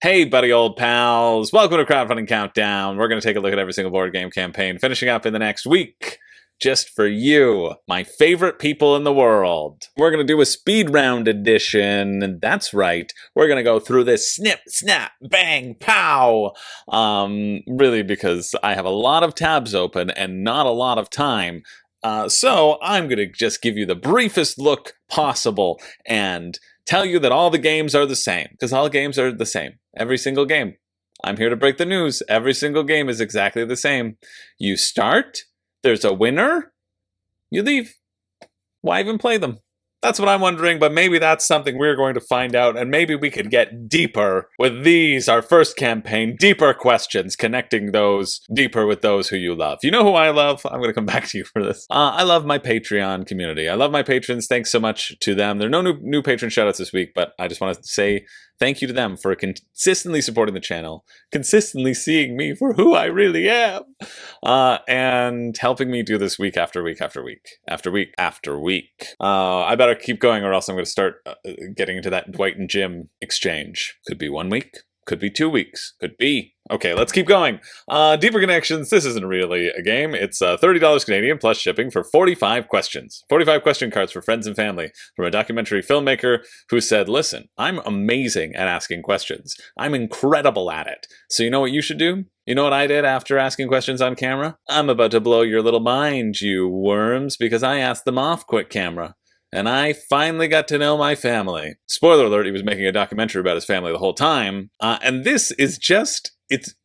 Hey, buddy old pals. Welcome to Crowdfunding Countdown. We're going to take a look at every single board game campaign, finishing up in the next week. Just for you, my favorite people in the world. We're going to do a speed round edition, and that's right. We're going to go through this snip, snap, bang, pow. Really because I have a lot of tabs open and not a lot of time. So I'm going to just give you the briefest look possible and tell you that all the games are the same, because all games are the same. Every single game. I'm here to break the news. Every single game is exactly the same. You start, there's a winner, you leave. Why even play them? That's what I'm wondering, but maybe that's something we're going to find out, and maybe we could get deeper with these, our first campaign, deeper questions, connecting those deeper with those who you love. You know who I love? I'm going to come back to you for this. I love my Patreon community. I love my patrons. Thanks so much to them. There are no new patron shoutouts this week, but I just want to say thank you to them for consistently supporting the channel, consistently seeing me for who I really am, and helping me do this week after week after week after week after week. I better keep going or else I'm going to start getting into that Dwight and Jim exchange. Could be 1 week. Could be 2 weeks. Could be. Okay, let's keep going. Deeper Connections. This isn't really a game. It's $30 Canadian plus shipping for 45 questions. 45 question cards for friends and family from a documentary filmmaker who said, listen, I'm amazing at asking questions. I'm incredible at it. So you know what you should do? You know what I did after asking questions on camera? I'm about to blow your little mind, you worms, because I asked them off quick camera. And I finally got to know my family. Spoiler alert, he was making a documentary about his family the whole time. And this is just, it's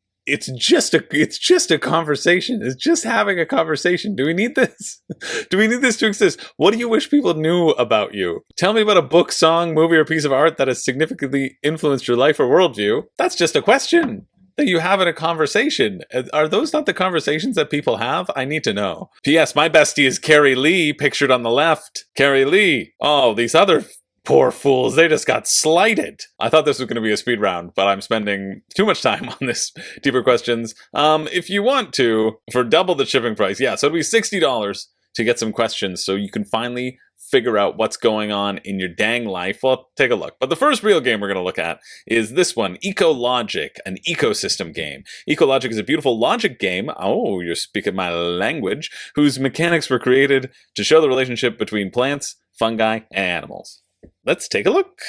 just a conversation. It's just having a conversation. Do we need this? Do we need this to exist? What do you wish people knew about you? Tell me about a book, song, movie, or piece of art that has significantly influenced your life or worldview. That's just a question that you have in a conversation. Are those not the conversations that people have? I need to know. P.S. My bestie is Carrie Lee, pictured on the left. Carrie Lee. Oh, these other poor fools, they just got slighted. I thought this was going to be a speed round, but I'm spending too much time on this deeper questions. If you want to, for double the shipping price, yeah, so it'll be $60 to get some questions so you can finally figure out what's going on in your dang life. Well, take a look. But the first real game we're going to look at is this one, Ecologic, an ecosystem game. Ecologic is a beautiful logic game, oh, you're speaking my language, whose mechanics were created to show the relationship between plants, fungi, and animals. Let's take a look.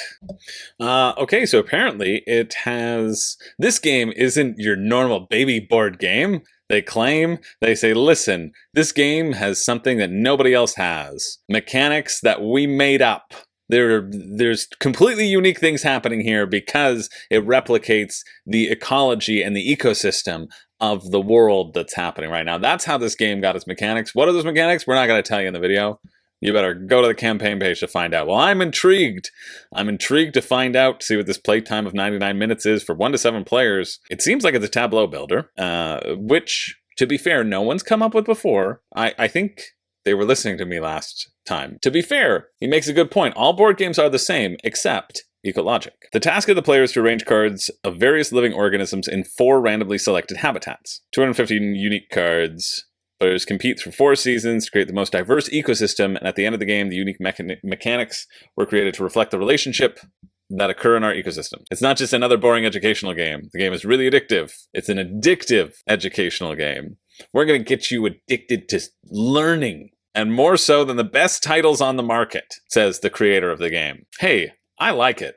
Okay, so apparently it has... This game isn't your normal baby board game. They claim, they say, listen, this game has something that nobody else has. Mechanics that we made up. There's completely unique things happening here because it replicates the ecology and the ecosystem of the world that's happening right now. That's how this game got its mechanics. What are those mechanics? We're not going to tell you in the video. You better go to the campaign page to find out. Well, I'm intrigued. I'm intrigued to find out, see what this playtime of 99 minutes is for 1 to 7 players. It seems like it's a tableau builder, which, to be fair, no one's come up with before. I think they were listening to me last time. To be fair, he makes a good point. All board games are the same, except Ecologic. The task of the player is to arrange cards of various living organisms in 4 randomly selected habitats. 250 unique cards. Players compete through 4 seasons to create the most diverse ecosystem, and at the end of the game, the unique mechanics were created to reflect the relationship that occur in our ecosystem. It's not just another boring educational game. The game is really addictive. It's an addictive educational game. We're going to get you addicted to learning, and more so than the best titles on the market, says the creator of the game. Hey, I like it.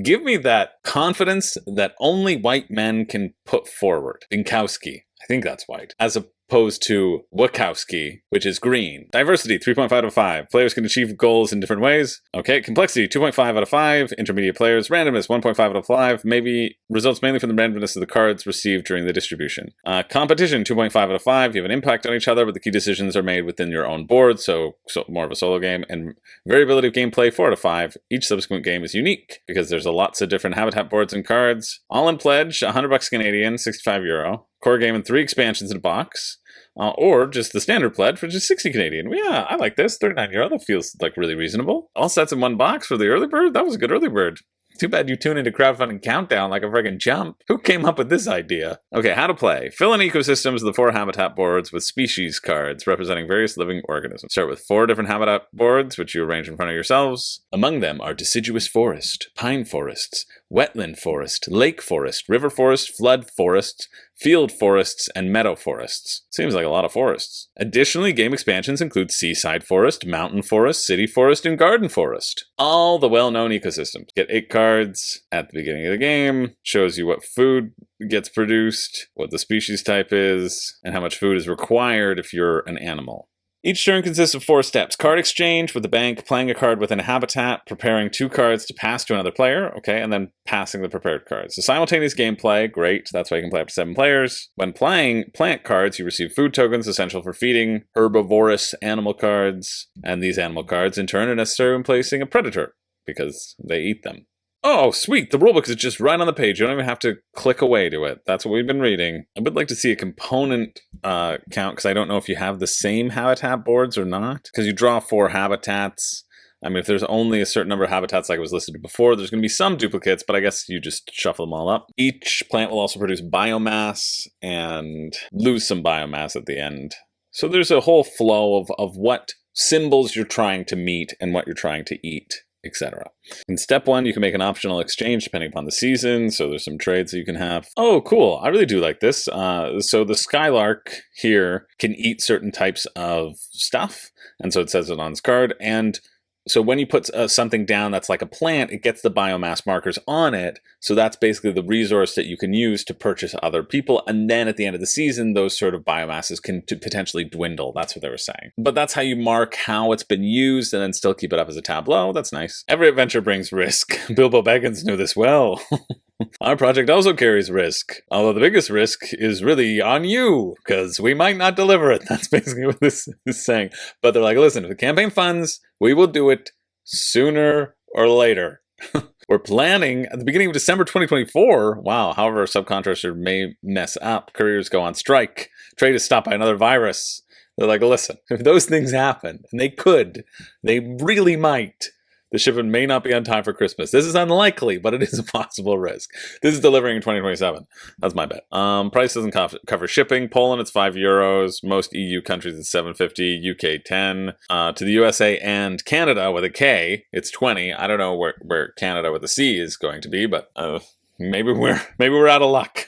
Give me that confidence that only white men can put forward. Binkowski. I think that's white. As opposed to Wachowski, which is green. Diversity, 3.5 out of 5. Players can achieve goals in different ways. Okay, complexity, 2.5 out of 5. Intermediate players. Randomness, 1.5 out of 5. Maybe results mainly from the randomness of the cards received during the distribution. Competition, 2.5 out of 5. You have an impact on each other, but the key decisions are made within your own board, so more of a solo game. And variability of gameplay, 4 out of 5. Each subsequent game is unique because there's lots of different habitat boards and cards. All in pledge, $100 Canadian, €65. Core game and 3 expansions in a box. Or just the standard pledge, which is 60 Canadian. Well, yeah, I like this. €39. That feels like really reasonable. All sets in one box for the early bird. That was a good early bird. Too bad you tune into Crowdfunding Countdown like a friggin' chump. Who came up with this idea? Okay, how to play. Fill in ecosystems of the 4 habitat boards with species cards representing various living organisms. Start with 4 different habitat boards, which you arrange in front of yourselves. Among them are deciduous forest, pine forests, wetland forest, lake forest, river forest, flood forest, field forests, and meadow forests. Seems like a lot of forests. Additionally, game expansions include seaside forest, mountain forest, city forest, and garden forest. All the well-known ecosystems. Get 8 cards at the beginning of the game, shows you what food gets produced, what the species type is, and how much food is required if you're an animal. Each turn consists of 4 steps. Card exchange with the bank, playing a card within a habitat, preparing 2 cards to pass to another player, okay, and then passing the prepared cards. So simultaneous gameplay, great, that's why you can play up to 7 players. When playing plant cards, you receive food tokens essential for feeding, herbivorous animal cards, and these animal cards in turn are necessary when placing a predator, because they eat them. Oh, sweet. The rulebook is just right on the page. You don't even have to click away to it. That's what we've been reading. I would like to see a component count, because I don't know if you have the same habitat boards or not. Because you draw 4 habitats. I mean, if there's only a certain number of habitats like it was listed before, there's going to be some duplicates, but I guess you just shuffle them all up. Each plant will also produce biomass and lose some biomass at the end. So there's a whole flow of what symbols you're trying to meet and what you're trying to eat, etc. In step 1, you can make an optional exchange depending upon the season, so there's some trades that you can have. Oh, cool. I really do like this. So the Skylark here can eat certain types of stuff, and so it says it on its card, and so when you put something down that's like a plant, it gets the biomass markers on it, so that's basically the resource that you can use to purchase other people, and then at the end of the season, those sort of biomasses can potentially dwindle. That's what they were saying. But that's how you mark how it's been used and then still keep it up as a tableau. That's nice. Every adventure brings risk. Bilbo Baggins knew this well. Our project also carries risk, although the biggest risk is really on you, because we might not deliver it. That's basically what this is saying. But they're like, listen, if the campaign funds, we will do it sooner or later. We're planning at the beginning of December 2024. Wow, however, a subcontractor may mess up. Couriers go on strike. Trade is stopped by another virus. They're like, listen, if those things happen, and they could, they really might, the shipment may not be on time for Christmas. This is unlikely, but it is a possible risk. This is delivering in 2027. That's my bet. Price doesn't cover shipping. Poland, it's €5. Most EU countries, it's $7.50. UK, 10. To the USA and Canada with a K, it's 20. I don't know where Canada with a C is going to be, but maybe we're out of luck.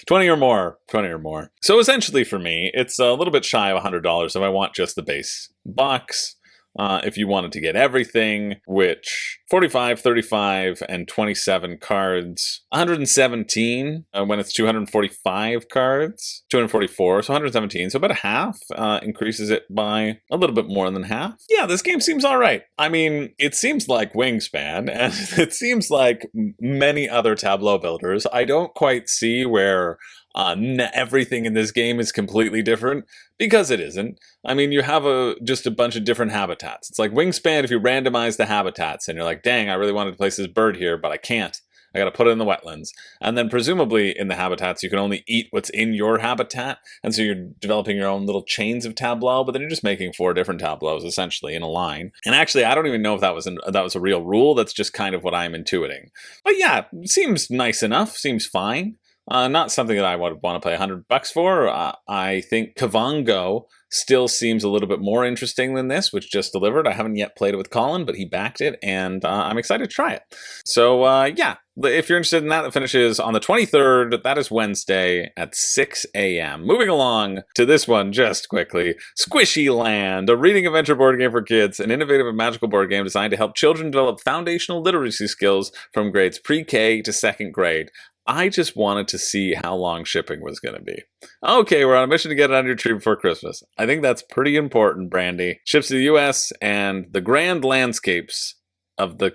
20 or more. So essentially for me, it's a little bit shy of $100 if I want just the base box. If you wanted to get everything, which 45, 35, and 27 cards, 117 when it's 245 cards, 244, so 117, so about a half increases it by a little bit more than half. Yeah, this game seems all right. I mean, it seems like Wingspan, and it seems like many other tableau builders. I don't quite see where everything in this game is completely different, because it isn't. I mean, you have just a bunch of different habitats. It's like Wingspan if you randomize the habitats, and you're like, dang, I really wanted to place this bird here, but I can't. I gotta put it in the wetlands. And then presumably in the habitats, you can only eat what's in your habitat, and so you're developing your own little chains of tableau, but then you're just making 4 different tableaus, essentially, in a line. And actually, I don't even know if that was a real rule. That's just kind of what I'm intuiting. But yeah, seems nice enough, seems fine. Not something that I would want to pay $100 for. I think Kavango still seems a little bit more interesting than this, which just delivered. I haven't yet played it with Colin, but he backed it, and I'm excited to try it. So yeah, if you're interested in that, it finishes on the 23rd. That is Wednesday at 6 a.m. Moving along to this one just quickly. Squishyland, a reading adventure board game for kids, an innovative and magical board game designed to help children develop foundational literacy skills from grades pre-K to 2nd grade. I just wanted to see how long shipping was going to be. Okay, we're on a mission to get it on your tree before Christmas. I think that's pretty important, Brandy. Ships to the U.S. and the grand landscapes of the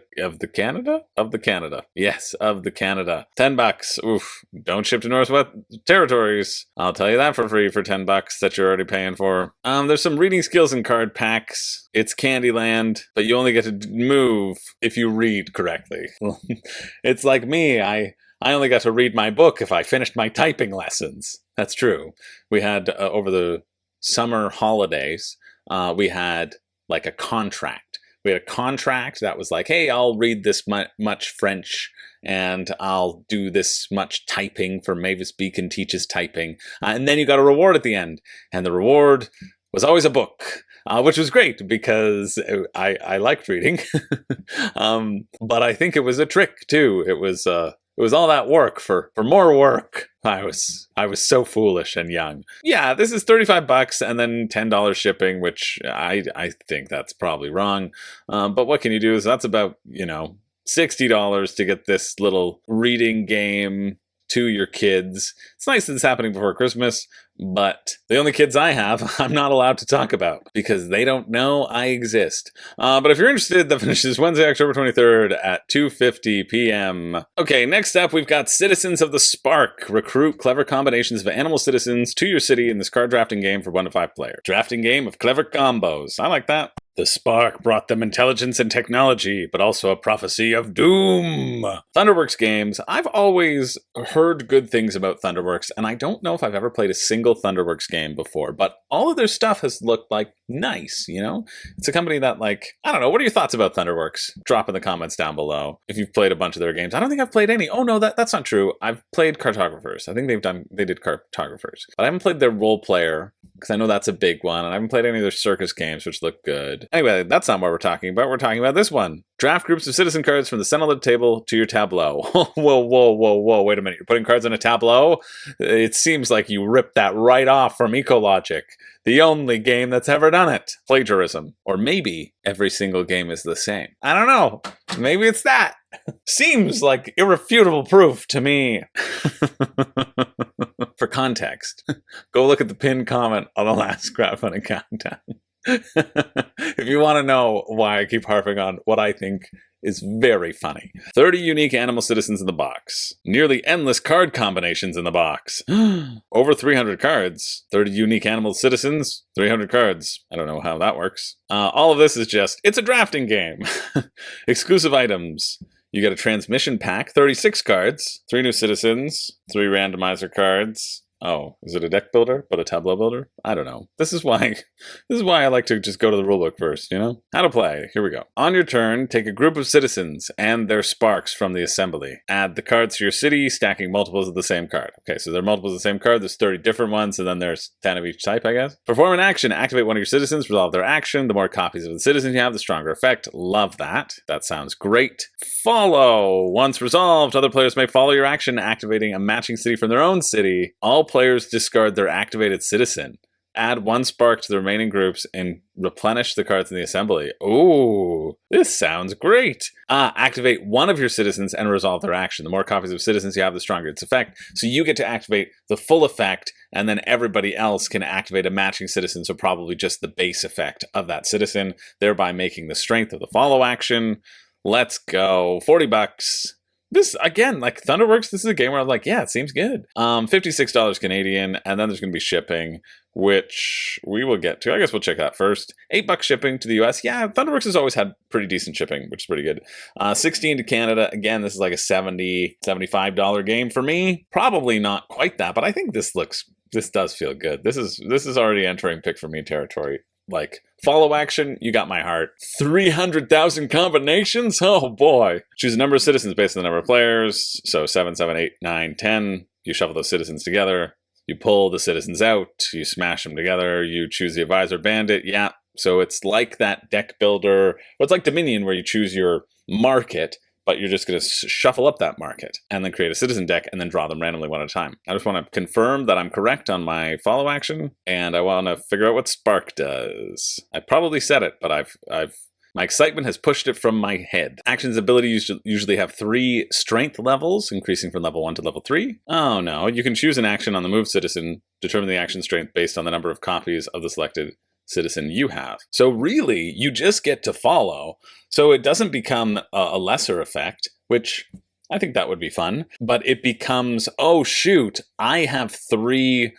Canada? Of the Canada. Yes, of the Canada. $10. Oof. Don't ship to Northwest Territories. I'll tell you that for free for $10 that you're already paying for. There's some reading skills and card packs. It's Candyland, but you only get to move if you read correctly. It's like me. I only got to read my book if I finished my typing lessons. That's true. We had, over the summer holidays, we had like a contract. We had a contract that was like, hey, I'll read this much French, and I'll do this much typing for Mavis Beacon Teaches Typing. And then you got a reward at the end. And the reward was always a book. Which was great because I liked reading, but I think it was a trick too. It was It was all that work for more work. I was so foolish and young. Yeah, this is $35 and then $10 shipping, which I think that's probably wrong. But what can you do? Is that's about, $60 to get this little reading game to your kids. It's nice that it's happening before Christmas, but the only kids I have, I'm not allowed to talk about because they don't know I exist. But if you're interested, that finishes Wednesday, October 23rd at 2:50 p.m. Okay, next up, we've got Citizens of the Spark. Recruit clever combinations of animal citizens to your city in this card drafting game for 1 to 5 players. Drafting game of clever combos. I like that. The spark brought them intelligence and technology, but also a prophecy of doom. Thunderworks games. I've always heard good things about Thunderworks, and I don't know if I've ever played a single Thunderworks game before, but all of their stuff has looked like nice, It's a company that, I don't know, what are your thoughts about Thunderworks? Drop in the comments down below if you've played a bunch of their games. I don't think I've played any. Oh no, that's not true. I've played Cartographers. I think they did Cartographers. But I haven't played their Role Player, because I know that's a big one, and I haven't played any of their circus games, which look good. Anyway, that's not what we're talking about. We're talking about this one. Draft groups of citizen cards from the center of the table to your tableau. Whoa, wait a minute. You're putting cards in a tableau? It seems like you ripped that right off from Ecologic, the only game that's ever done it. Plagiarism. Or maybe every single game is the same. I don't know. Maybe it's that. Seems like irrefutable proof to me. For context, go look at the pinned comment on the last Crowdfunding Countdown. If you want to know why I keep harping on what I think is very funny. 30 unique animal citizens in the box. Nearly endless card combinations in the box. Over 300 cards. 30 unique animal citizens. 300 cards. I don't know how that works. All of this is it's a drafting game. Exclusive items. You get a transmission pack, 36 cards, 3 new citizens, 3 randomizer cards. Oh, is it a deck builder, but a tableau builder? I don't know. This is why I like to just go to the rulebook first, How to play. Here we go. On your turn, take a group of citizens and their sparks from the assembly. Add the cards to your city, stacking multiples of the same card. Okay, so there are multiples of the same card. There's 30 different ones, and then there's 10 of each type, I guess. Perform an action. Activate one of your citizens. Resolve their action. The more copies of the citizens you have, the stronger effect. Love that. That sounds great. Follow. Once resolved, other players may follow your action, activating a matching city from their own city. All players discard their activated citizen. Add 1 spark to the remaining groups and replenish the cards in the assembly. Ooh, this sounds great. Activate one of your citizens and resolve their action. The more copies of citizens you have, the stronger its effect. So you get to activate the full effect, and then everybody else can activate a matching citizen, so probably just the base effect of that citizen, thereby making the strength of the follow action. Let's go. $40. This, again, Thunderworks, this is a game where I'm like, yeah, it seems good. $56 Canadian, and then there's going to be shipping, which we will get to. I guess we'll check that first. $8 shipping to the US. Yeah, Thunderworks has always had pretty decent shipping, which is pretty good. $16 to Canada. Again, this is like a $70, $75 game for me. Probably not quite that, but I think this does feel good. This is already entering pick for me territory. Follow action, you got my heart. 300,000 combinations? Oh boy. Choose a number of citizens based on the number of players. So 7, 7, 8, 9, 10. You shuffle those citizens together. You pull the citizens out. You smash them together. You choose the advisor bandit. Yeah. So it's like that deck builder. Well, it's like Dominion where you choose your market, but you're just going to shuffle up that market and then create a citizen deck and then draw them randomly one at a time. I just want to confirm that I'm correct on my follow action, and I want to figure out what Spark does. I probably said it, but my excitement has pushed it from my head. Action's abilities usually have 3 strength levels, increasing from level 1 to level 3. Oh no, you can choose an action on the move citizen, determine the action strength based on the number of copies of the selected citizen you have. So really, you just get to follow. So it doesn't become a lesser effect, which I think that would be fun, but it becomes, oh shoot, I have 3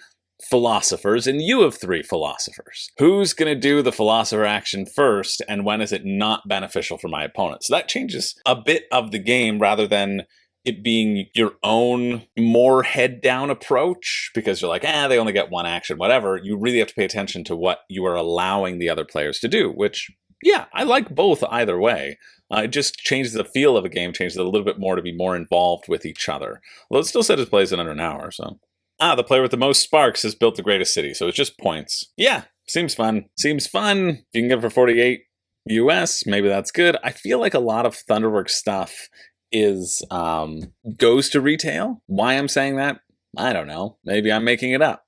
philosophers and you have 3 philosophers. Who's going to do the philosopher action first, and when is it not beneficial for my opponent? So that changes a bit of the game rather than it being your own more head-down approach, because you're like, they only get 1 action, whatever. You really have to pay attention to what you are allowing the other players to do, which, yeah, I like both either way. It just changes the feel of a game, changes it a little bit more to be more involved with each other. Well, it still said it plays in under an hour, so. The player with the most sparks has built the greatest city, so it's just points. Yeah, seems fun. Seems fun. You can get it for $48 US, maybe that's good. I feel like a lot of Thunderworks stuff is goes to retail. Why I'm saying that, I don't know. Maybe I'm making it up.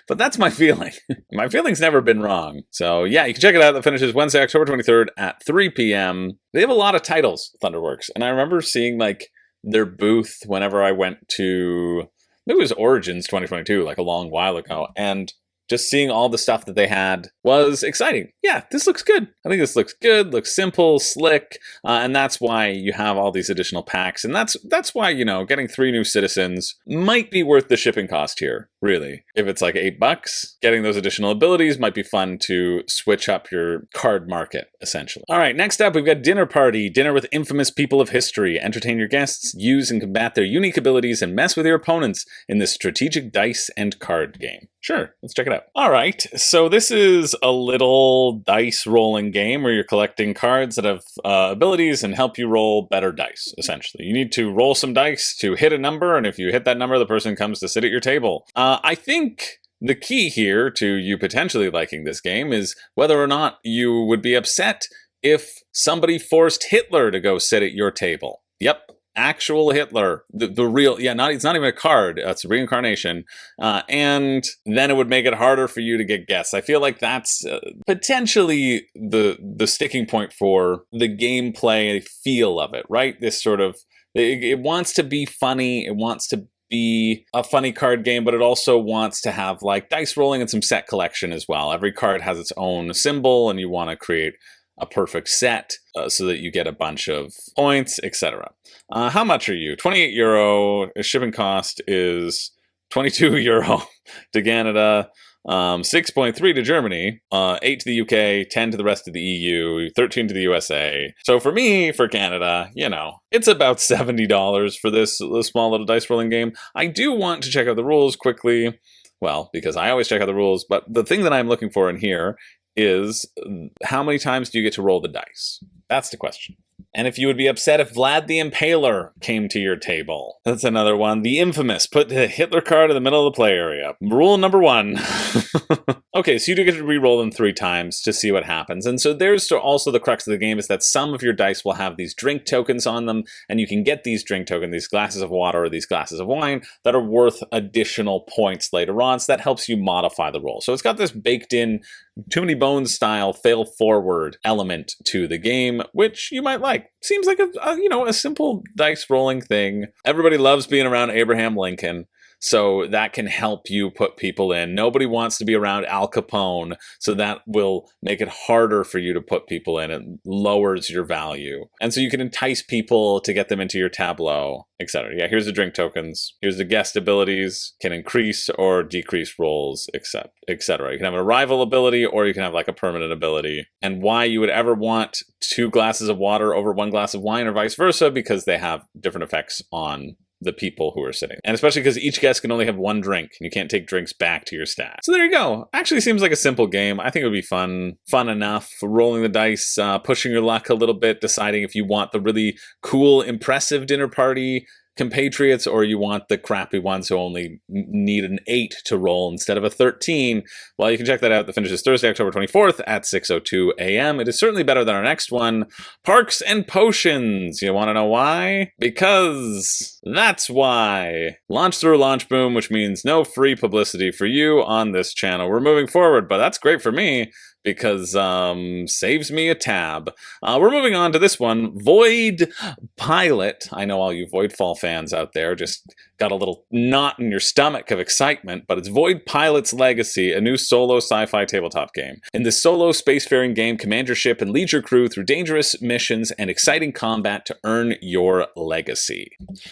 But that's my feeling. My feeling's never been wrong. So yeah, you can check it out. That finishes Wednesday, October 23rd at 3 p.m. They have a lot of titles, Thunderworks. And I remember seeing like their booth whenever I went to, maybe it was Origins 2022, like a long while ago. And just seeing all the stuff that they had was exciting. Yeah, this looks good. I think this looks good, looks simple, slick, and that's why you have all these additional packs. And that's why, you know, getting 3 new citizens might be worth the shipping cost here, really. If it's like $8, getting those additional abilities might be fun to switch up your card market, essentially. All right, next up, we've got Dinner Party. Dinner with infamous people of history. Entertain your guests, use and combat their unique abilities, and mess with your opponents in this strategic dice and card game. Sure, let's check it out. All right, so this is a little dice rolling game where you're collecting cards that have abilities and help you roll better dice, essentially. You need to roll some dice to hit a number, and if you hit that number, the person comes to sit at your table. I think the key here to you potentially liking this game is whether or not you would be upset if somebody forced Hitler to go sit at your table. Yep. Actual Hitler, the real, yeah, it's not even a card, it's a reincarnation, and then it would make it harder for you to get guests. I feel like that's potentially the sticking point for the gameplay feel of it, right? This sort of, it wants to be funny, it wants to be a funny card game, but it also wants to have like dice rolling and some set collection as well. Every card has its own symbol, and you want to create a perfect set so that you get a bunch of points, etc. How much are you? €28. Shipping cost is €22 to Canada, 6.3 to Germany, 8 to the UK, 10 to the rest of the EU, 13 to the USA. So for me, for Canada, you know, it's about $70 for this small little dice rolling game. I do want to check out the rules quickly, well, because I always check out the rules, but the thing that I'm looking for in here is how many times do you get to roll the dice? That's the question. And if you would be upset if Vlad the Impaler came to your table. That's another one. The infamous, put the Hitler card in the middle of the play area. Rule number 1. Okay, so you do get to re-roll them 3 times to see what happens. And so there's also the crux of the game is that some of your dice will have these drink tokens on them, and you can get these drink tokens, these glasses of water or these glasses of wine, that are worth additional points later on, so that helps you modify the roll. So it's got this baked in, Too Many Bones style fail forward element to the game, which you might like. Seems like a simple dice rolling thing. Everybody loves being around Abraham Lincoln, so that can help you put people in. Nobody wants to be around Al Capone, so that will make it harder for you to put people in. It lowers your value. And so you can entice people to get them into your tableau, etc. Yeah, here's the drink tokens. Here's the guest abilities, can increase or decrease rolls, etc. You can have a rival ability, or you can have like a permanent ability. And why you would ever want 2 glasses of water over 1 glass of wine or vice versa, because they have different effects on the people who are sitting. And especially because each guest can only have 1 drink, and you can't take drinks back to your stash. So there you go. Actually seems like a simple game. I think it would be fun enough. Rolling the dice, pushing your luck a little bit, deciding if you want the really cool, impressive dinner party compatriots, or you want the crappy ones who only need an 8 to roll instead of a 13. Well, you can check that out. The finish is Thursday, October 24th at 6:02 a.m. It is certainly better than our next one, Parks and Potions. You want to know why? Because that's why. Launch through Launch Boom, which means no free publicity for you on this channel. We're moving forward, but that's great for me, because saves me a tab. We're moving on to this one, Voidpilot. I know all you Voidfall fans out there just got a little knot in your stomach of excitement, but it's Voidpilot's Legacy, a new solo sci-fi tabletop game. In this solo spacefaring game, command your ship and lead your crew through dangerous missions and exciting combat to earn your legacy.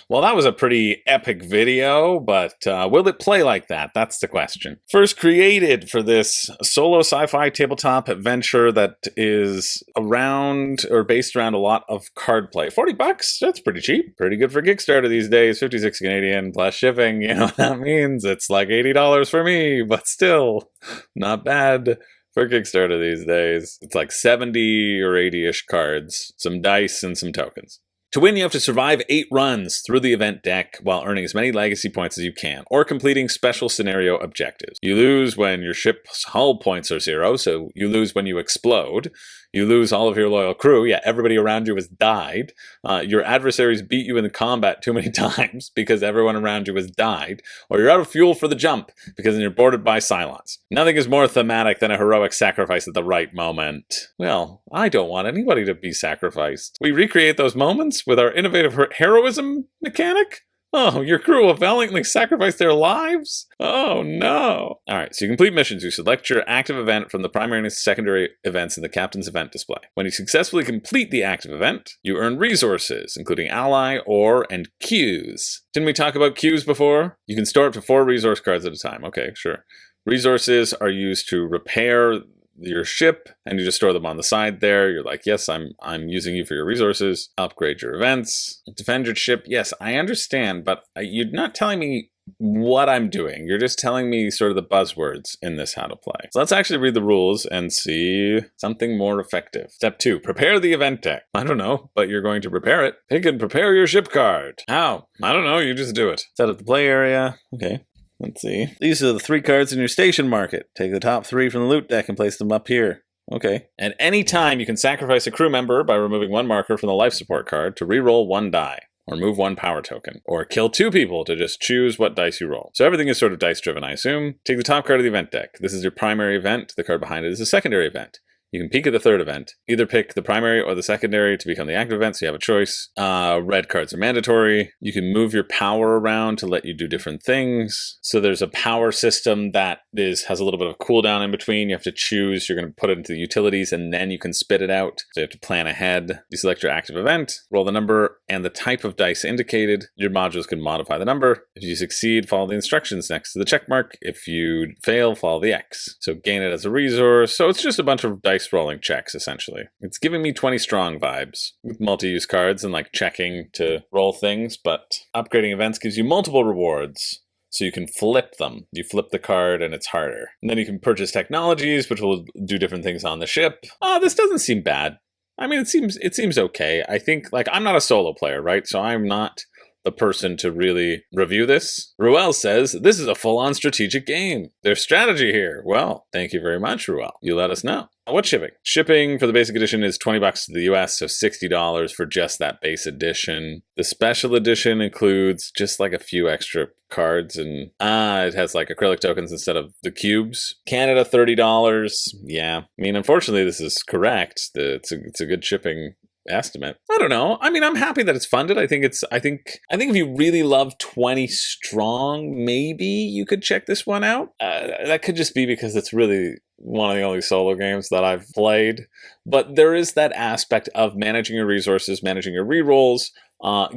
Well, that was a pretty epic video, but will it play like that? That's the question. First created for this solo sci-fi tabletop adventure that is around, or based around, a lot of card play. $40? That's pretty cheap. Pretty good for Kickstarter these days. 56 Canadian plus shipping. You know what that means? It's like $80 for me, but still not bad for Kickstarter these days. It's like 70 or 80-ish cards, some dice, and some tokens. To win, you have to survive 8 runs through the event deck while earning as many legacy points as you can, or completing special scenario objectives. You lose when your ship's hull points are 0, so you lose when you explode. You lose all of your loyal crew. Yeah, everybody around you has died. Your adversaries beat you in the combat too many times because everyone around you has died. Or you're out of fuel for the jump because then you're boarded by Cylons. Nothing is more thematic than a heroic sacrifice at the right moment. Well, I don't want anybody to be sacrificed. We recreate those moments with our innovative heroism mechanic? Oh, your crew will valiantly sacrifice their lives? Oh, no. All right, so you complete missions. You select your active event from the primary and secondary events in the captain's event display. When you successfully complete the active event, you earn resources, including ally, ore, and queues. Didn't we talk about queues before? You can store up to 4 resource cards at a time. Okay, sure. Resources are used to repair your ship, and you just store them on the side there. You're like, yes, I'm using you for your resources. Upgrade your events. Defend your ship. Yes, I understand, but you're not telling me what I'm doing. You're just telling me sort of the buzzwords in this how to play. So let's actually read the rules and see something more effective. Step 2, prepare the event deck. I don't know, but you're going to prepare it. Pick and prepare your ship card. How? I don't know, you just do it. Set up the play area. Okay. Let's see. These are the 3 cards in your station market. Take the top 3 from the loot deck and place them up here. Okay. At any time, you can sacrifice a crew member by removing 1 marker from the life support card to re-roll 1 die, or move 1 power token, or kill 2 people to just choose what dice you roll. So everything is sort of dice-driven, I assume. Take the top card of the event deck. This is your primary event. The card behind it is a secondary event. You can peek at the 3rd event. Either pick the primary or the secondary to become the active event, so you have a choice. Red cards are mandatory. You can move your power around to let you do different things. So there's a power system that has a little bit of a cooldown in between. You have to choose. You're going to put it into the utilities, and then you can spit it out. So you have to plan ahead. You select your active event, roll the number and the type of dice indicated. Your modules can modify the number. If you succeed, follow the instructions next to the check mark. If you fail, follow the X. So gain it as a resource. So it's just a bunch of dice rolling checks, essentially. It's giving me 20 strong vibes with multi-use cards and like checking to roll things, but upgrading events gives you multiple rewards, so you can flip them. You flip the card and it's harder. And then you can purchase technologies, which will do different things on the ship. This doesn't seem bad. I mean, it seems okay. I think, like, I'm not a solo player, right? So I'm not the person to really review this. Ruel says, this is a full-on strategic game. There's strategy here. Well, thank you very much, Ruel. You let us know. What's shipping? Shipping for the basic edition is $20 to the US, so $60 for just that base edition. The special edition includes just like a few extra cards, and it has like acrylic tokens instead of the cubes. Canada, $30. Yeah, I mean, unfortunately, this is correct. It's a good shipping estimate. I don't know. I mean, I'm happy that it's funded. I think if you really love 20 strong, maybe you could check this one out. That could just be because it's really one of the only solo games that I've played. But there is that aspect of managing your resources, managing your rerolls,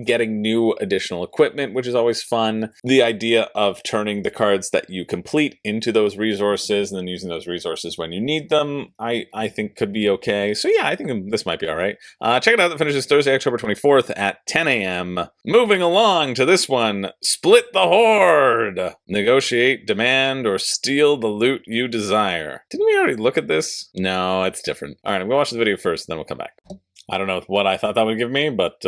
getting new additional equipment, which is always fun. The idea of turning the cards that you complete into those resources and then using those resources when you need them, I think could be okay. So yeah, I think this might be all right. Check it out. That finishes Thursday, October 24th at 10 a.m. Moving along to this one, Split the Hoard. Negotiate, demand, or steal the loot you desire. Didn't we already look at this? No, it's different. All right, I'm going to watch the video first, and then we'll come back. I don't know what I thought that would give me, but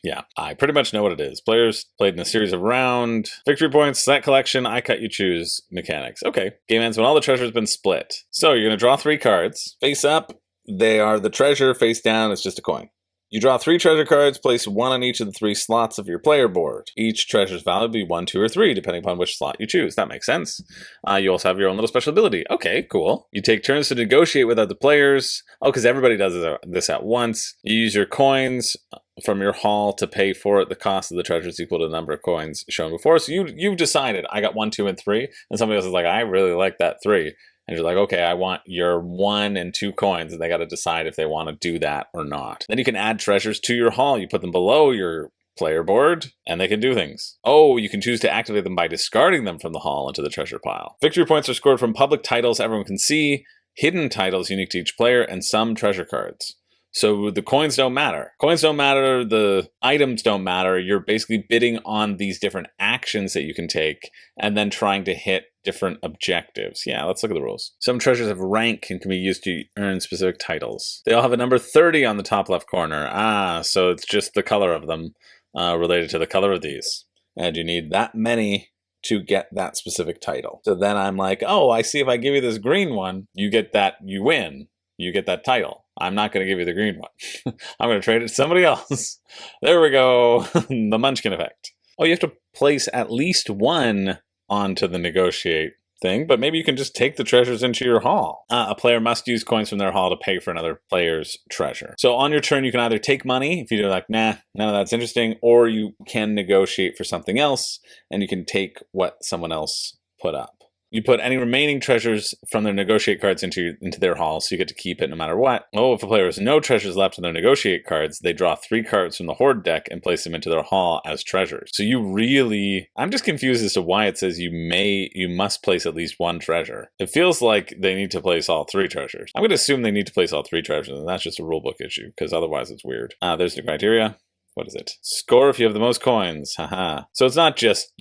yeah, I pretty much know what it is. Players played in a series of round, victory points, set collection, I cut, you choose mechanics. Okay, game ends when all the treasure has been split. So you're going to draw 3 cards. Face up, they are the treasure. Face down, it's just a coin. You draw 3 treasure cards, place 1 on each of the 3 slots of your player board. Each treasure's value will be 1, 2, or 3, depending upon which slot you choose. That makes sense. You also have your own little special ability. Okay, cool. You take turns to negotiate with other players. Oh, because everybody does this at once. You use your coins from your haul to pay for it. The cost of the treasure is equal to the number of coins shown before. So you've decided, I got 1, 2, and 3, and somebody else is like, I really like that 3. And you're like, okay, I want your 1 and 2 coins, and they got to decide if they want to do that or not. Then you can add treasures to your haul. You put them below your player board, and they can do things. Oh, you can choose to activate them by discarding them from the haul into the treasure pile. Victory points are scored from public titles everyone can see, hidden titles unique to each player, and some treasure cards. So the coins don't matter. Coins don't matter, the items don't matter. You're basically bidding on these different actions that you can take and then trying to hit different objectives. Yeah, let's look at the rules. Some treasures have rank and can be used to earn specific titles. They all have a number 30 on the top left corner. So it's just the color of them related to the color of these. And you need that many to get that specific title. So then I'm like, oh, I see if I give you this green one, you get that, you win. you get that title. I'm not going to give you the green one. I'm going to trade it to somebody else. There we go. The Munchkin effect. Oh, you have to place at least one onto the negotiate thing, but maybe you can just take the treasures into your haul. A player must use coins from their haul to pay for another player's treasure. So on your turn, you can either take money, if you're like, nah, none of that's interesting, or you can negotiate for something else, and you can take what someone else put up. You put any remaining treasures from their negotiate cards into their haul, so you get to keep it no matter what. Oh, if a player has no treasures left in their negotiate cards, they draw 3 cards from the Hoard deck and place them into their haul as treasures. So you really... I'm just confused as to why it says you must place at least 1 treasure. It feels like they need to place all 3 treasures. I'm going to assume they need to place all 3 treasures, and that's just a rulebook issue, because otherwise it's weird. There's the criteria. What is it? Score if you have the most coins. Haha. So it's not just,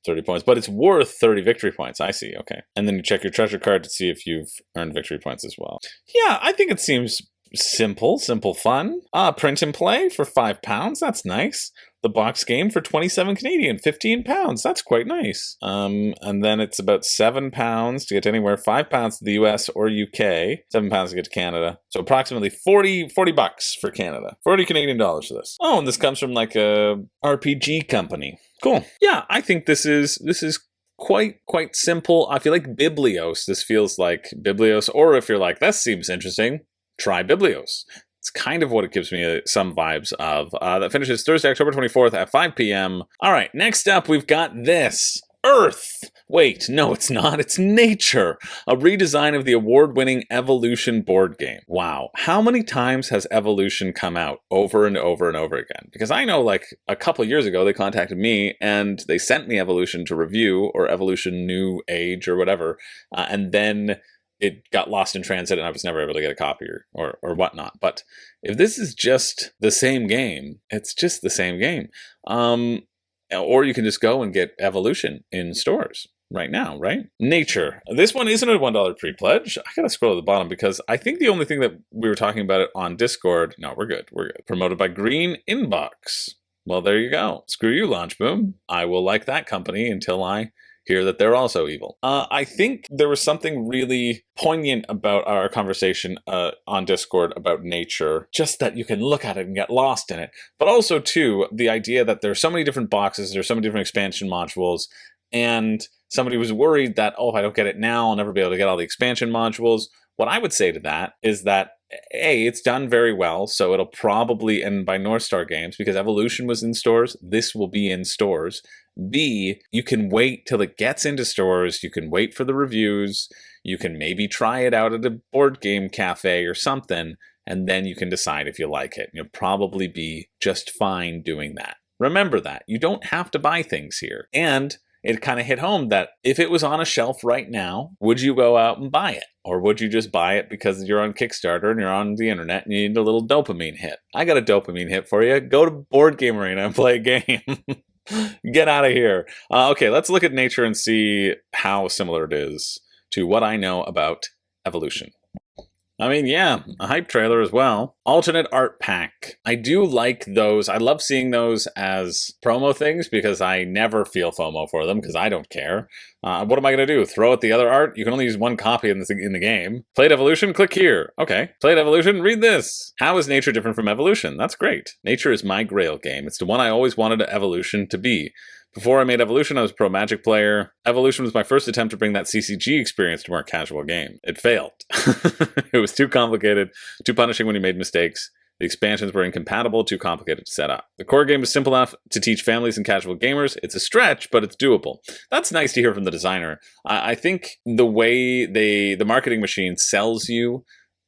30 points, but it's worth 30 victory points. I see, okay. And then you check your treasure card to see if you've earned victory points as well. Yeah, I think it seems simple fun. Print and play for £5, that's nice. The box game for 27 Canadian, £15, that's quite nice. And then it's about £7 to get to anywhere, £5 to the US or UK, £7 to get to Canada. So approximately 40 bucks for Canada. 40 Canadian dollars for this. Oh, and this comes from like a RPG company. Cool. Yeah, I think this is quite simple. I feel like Biblios. This feels like Biblios. Or if you're like, that seems interesting, try Biblios. It's kind of what it gives me some vibes of. That finishes Thursday, October 24th at 5 p.m. All right, next up, we've got this. Earth. Wait, no, it's not. It's Nature. A redesign of the award-winning Evolution board game. Wow. How many times has Evolution come out over and over and over again? Because I know like a couple years ago, they contacted me and they sent me Evolution to review, or Evolution New Age or whatever. And then it got lost in transit and I was never able to get a copy or whatnot. But if this is just the same game, it's just the same game. Or you can just go and get Evolution in stores right now, right? Nature. This one isn't a $1 pre-pledge. I gotta scroll to the bottom because I think the only thing that we were talking about it on Discord. No, we're good. Promoted by Green Inbox. Well, there you go. Screw you, Launch Boom. I will like that company until I hear that they're also evil. I think there was something really poignant about our conversation on Discord about Nature, just that you can look at it and get lost in it. But also, too, the idea that there's so many different boxes, there's so many different expansion modules, and somebody was worried that, oh, if I don't get it now, I'll never be able to get all the expansion modules. What I would say to that is that, A, it's done very well, so it'll probably end by North Star Games, because Evolution was in stores, this will be in stores. B, you can wait till it gets into stores, you can wait for the reviews, you can maybe try it out at a board game cafe or something, and then you can decide if you like it. You'll probably be just fine doing that. Remember that. You don't have to buy things here. And it kind of hit home that if it was on a shelf right now, would you go out and buy it? Or would you just buy it because you're on Kickstarter and you're on the internet and you need a little dopamine hit? I got a dopamine hit for you. Go to Board Game Arena and play a game. Get out of here. Okay, let's look at Nature and see how similar it is to what I know about Evolution. I mean, yeah, a hype trailer as well. Alternate art pack. I do like those. I love seeing those as promo things because I never feel FOMO for them because I don't care. What am I going to do? Throw out the other art? You can only use one copy in the game. Played Evolution? Click here. Okay. Played Evolution? Read this. How is Nature different from Evolution? That's great. Nature is my grail game. It's the one I always wanted Evolution to be. Before I made Evolution, I was a pro Magic player. Evolution was my first attempt to bring that CCG experience to a more casual game. It failed. It was too complicated, too punishing when you made mistakes. The expansions were incompatible, too complicated to set up. The core game is simple enough to teach families and casual gamers. It's a stretch, but it's doable. That's nice to hear from the designer. I think the way the marketing machine sells you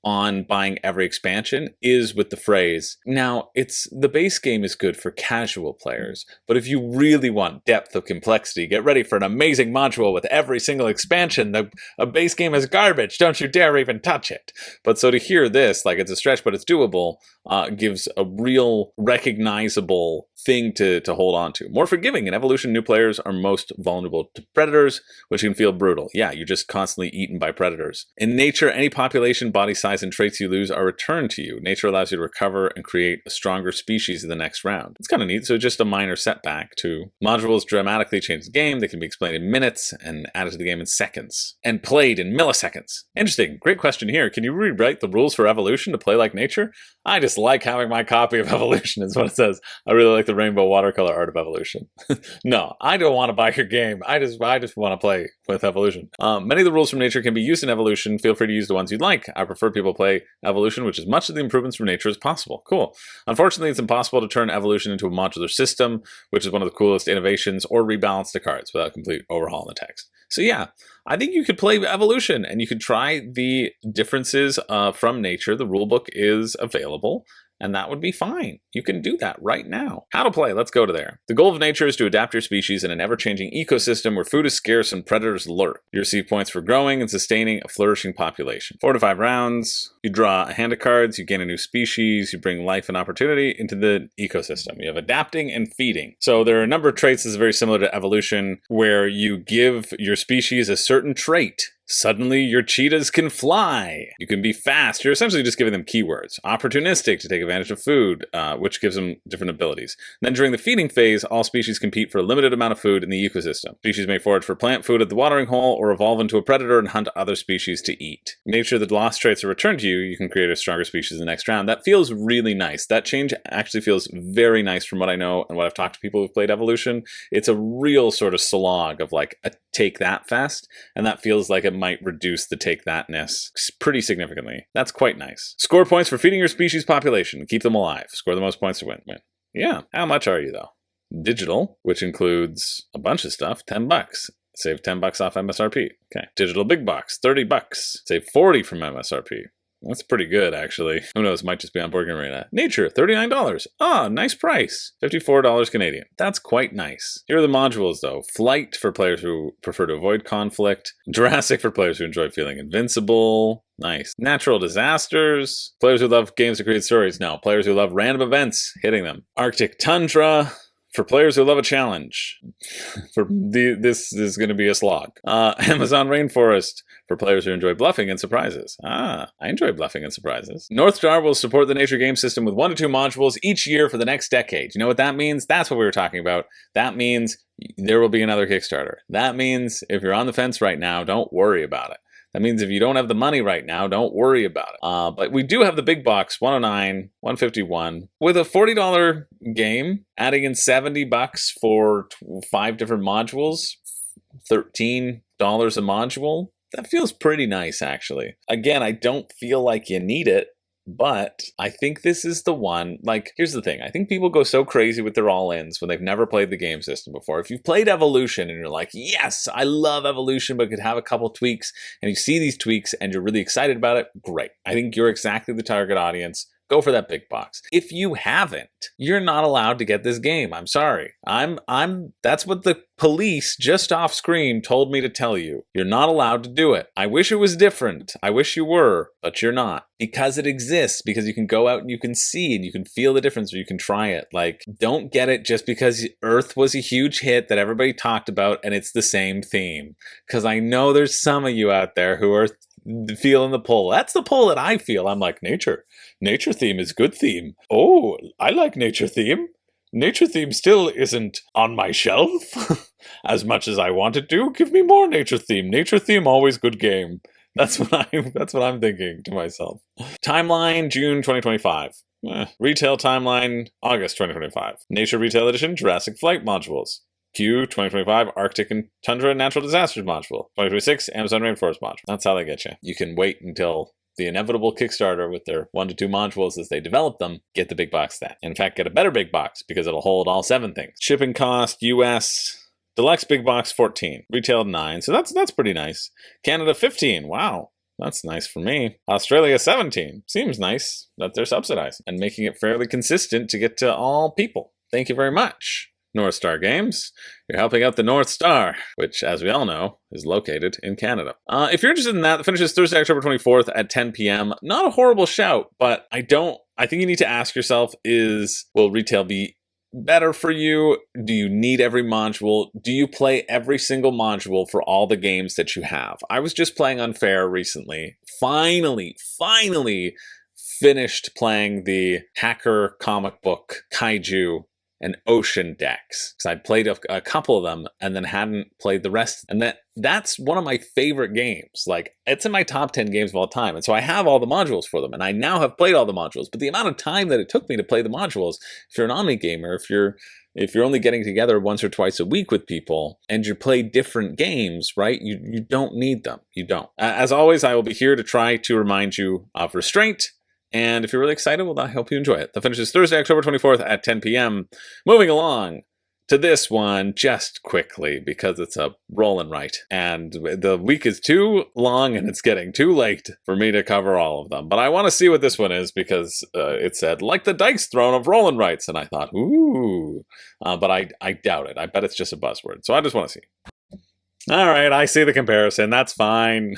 on buying every expansion is with the phrase, now, the base game is good for casual players, but if you really want depth of complexity, get ready for an amazing module with every single expansion. A base game is garbage. Don't you dare even touch it. But so to hear this, like it's a stretch, but it's doable, gives a real recognizable thing to hold on to. More forgiving. In Evolution, new players are most vulnerable to predators, which can feel brutal. Yeah, you're just constantly eaten by predators. In Nature, any population, body size, exercise and traits you lose are returned to you. Nature allows you to recover and create a stronger species in the next round. It's kind of neat. So just a minor setback to modules dramatically change the game. They can be explained in minutes and added to the game in seconds and played in milliseconds. Interesting. Great question here. Can you rewrite the rules for evolution to play like nature? I just like having my copy of Evolution is what it says. I really like the rainbow watercolor art of Evolution. No, I don't want to buy your game. I just want to play with Evolution. Many of the rules from nature can be used in Evolution. Feel free to use the ones you'd like. I prefer people play Evolution, which is much of the improvements from nature as possible. Cool. Unfortunately, it's impossible to turn Evolution into a modular system, which is one of the coolest innovations, or rebalance the cards without a complete overhaul in the text. So yeah, I think you could play Evolution and you could try the differences from nature. The rulebook is available. And that would be fine. You can do that right now. How to play, let's go to there. The goal of nature is to adapt your species in an ever-changing ecosystem where food is scarce and predators lurk. You receive points for growing and sustaining a flourishing population. 4 to 5 rounds, you draw a hand of cards, you gain a new species, you bring life and opportunity into the ecosystem. You have adapting and feeding. So there are a number of traits that is very similar to evolution where you give your species a certain trait. Suddenly, your cheetahs can fly. You can be fast. You're essentially just giving them keywords. Opportunistic to take advantage of food, which gives them different abilities. And then during the feeding phase, all species compete for a limited amount of food in the ecosystem. Species may forage for plant food at the watering hole or evolve into a predator and hunt other species to eat. Nature, the lost traits are returned to you. You can create a stronger species in the next round. That feels really nice. That change actually feels very nice from what I know and what I've talked to people who've played Evolution. It's a real sort of slog of like a take that fest, and that feels like it might reduce the take thatness pretty significantly. That's quite nice. Score points for feeding your species population. Keep them alive. Score the most points to win. Yeah. How much are you though? Digital, which includes a bunch of stuff, $10. Save $10 off MSRP. Okay. Digital big box, $30. Save 40 from MSRP. That's pretty good, actually. Who knows? Might just be on Board Game Arena. Nature, $39. Ah, nice price. $54 Canadian. That's quite nice. Here are the modules, though. Flight for players who prefer to avoid conflict. Jurassic for players who enjoy feeling invincible. Nice. Natural disasters. Players who love games that create stories. No, players who love random events, hitting them. Arctic tundra. For players who love a challenge. This is going to be a slog. Amazon rainforest. For players who enjoy bluffing and surprises. Ah, I enjoy bluffing and surprises. North Star will support the nature game system with 1 to 2 modules each year for the next decade. You know what that means? That's what we were talking about. That means there will be another Kickstarter. That means if you're on the fence right now, don't worry about it. That means if you don't have the money right now, don't worry about it. But we do have the big box, $109, $151. With a $40 game, adding in $70 for 5 different modules, $13 a module. That feels pretty nice, actually. Again, I don't feel like you need it, but I think this is the one. Like, here's the thing. I think people go so crazy with their all-ins when they've never played the game system before. If you've played Evolution and you're like, yes, I love Evolution, but could have a couple tweaks, and you see these tweaks and you're really excited about it, great. I think you're exactly the target audience. Go for that big box. If you haven't, you're not allowed to get this game. I'm sorry. That's what the police just off screen told me to tell you. You're not allowed to do it. I wish it was different. I wish you were, but you're not. Because it exists, because you can go out and you can see and you can feel the difference or you can try it. Like, don't get it just because Earth was a huge hit that everybody talked about and it's the same theme. Because I know there's some of you out there who are feeling the pull. That's the pull that I feel. I'm like, nature. Nature theme is good theme. Oh, I like nature theme. Nature theme still isn't on my shelf as much as I want it to. Give me more nature theme. Nature theme, always good game. That's what I'm thinking to myself. Timeline, June 2025. Retail timeline, August 2025. Nature Retail Edition, Jurassic Flight modules. Q 2025 Arctic and Tundra Natural Disasters module. 2026 Amazon Rainforest module. That's how they get you. You can wait until the inevitable Kickstarter with their 1 to 2 modules as they develop them, get the big box then. In fact, get a better big box because it'll hold all 7 things. Shipping cost, US, Deluxe big box 14, retail 9. So that's pretty nice. Canada 15. Wow. That's nice for me. Australia 17. Seems nice that they're subsidizing and making it fairly consistent to get to all people. Thank you very much. North Star Games, you're helping out the North Star, which, as we all know, is located in Canada. If you're interested in that, it finishes Thursday, October 24th at 10 p.m. Not a horrible shout, but I think you need to ask yourself will retail be better for you? Do you need every module? Do you play every single module for all the games that you have? I was just playing Unfair recently. Finally finished playing the Hacker comic book Kaiju and Ocean decks, because I'd played a couple of them and then hadn't played the rest. And that's one of my favorite games. Like, it's in my top 10 games of all time. And so I have all the modules for them, and I now have played all the modules. But the amount of time that it took me to play the modules, if you're an Omni gamer, if you're only getting together once or twice a week with people and you play different games, right? You don't need them. You don't. As always, I will be here to try to remind you of restraint. And if you're really excited, well, I hope you enjoy it. The finish is Thursday, October 24th at 10 p.m. Moving along to this one just quickly, because it's a rolling right. And the week is too long and it's getting too late for me to cover all of them. But I want to see what this one is, because it said, like the dice throne of rolling rights. And I thought, ooh. But I doubt it. I bet it's just a buzzword. So I just want to see. All right, I see the comparison. That's fine.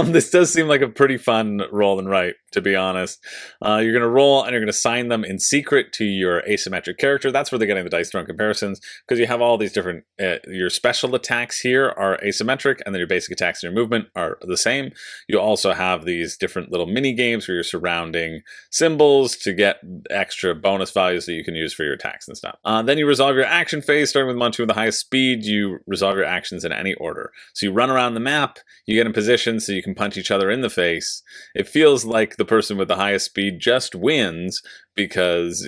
This does seem like a pretty fun roll and write, to be honest. You're going to roll and you're going to assign them in secret to your asymmetric character. That's where they're getting the dice throne comparisons, because you have all these different, your special attacks here are asymmetric, and then your basic attacks and your movement are the same. You also have these different little mini games where you're surrounding symbols to get extra bonus values that you can use for your attacks and stuff. Then you resolve your action phase, starting with Montoon with the highest speed. You resolve your actions in any order. So you run around the map, you get in position so you can punch each other in the face. It feels like the person with the highest speed just wins, because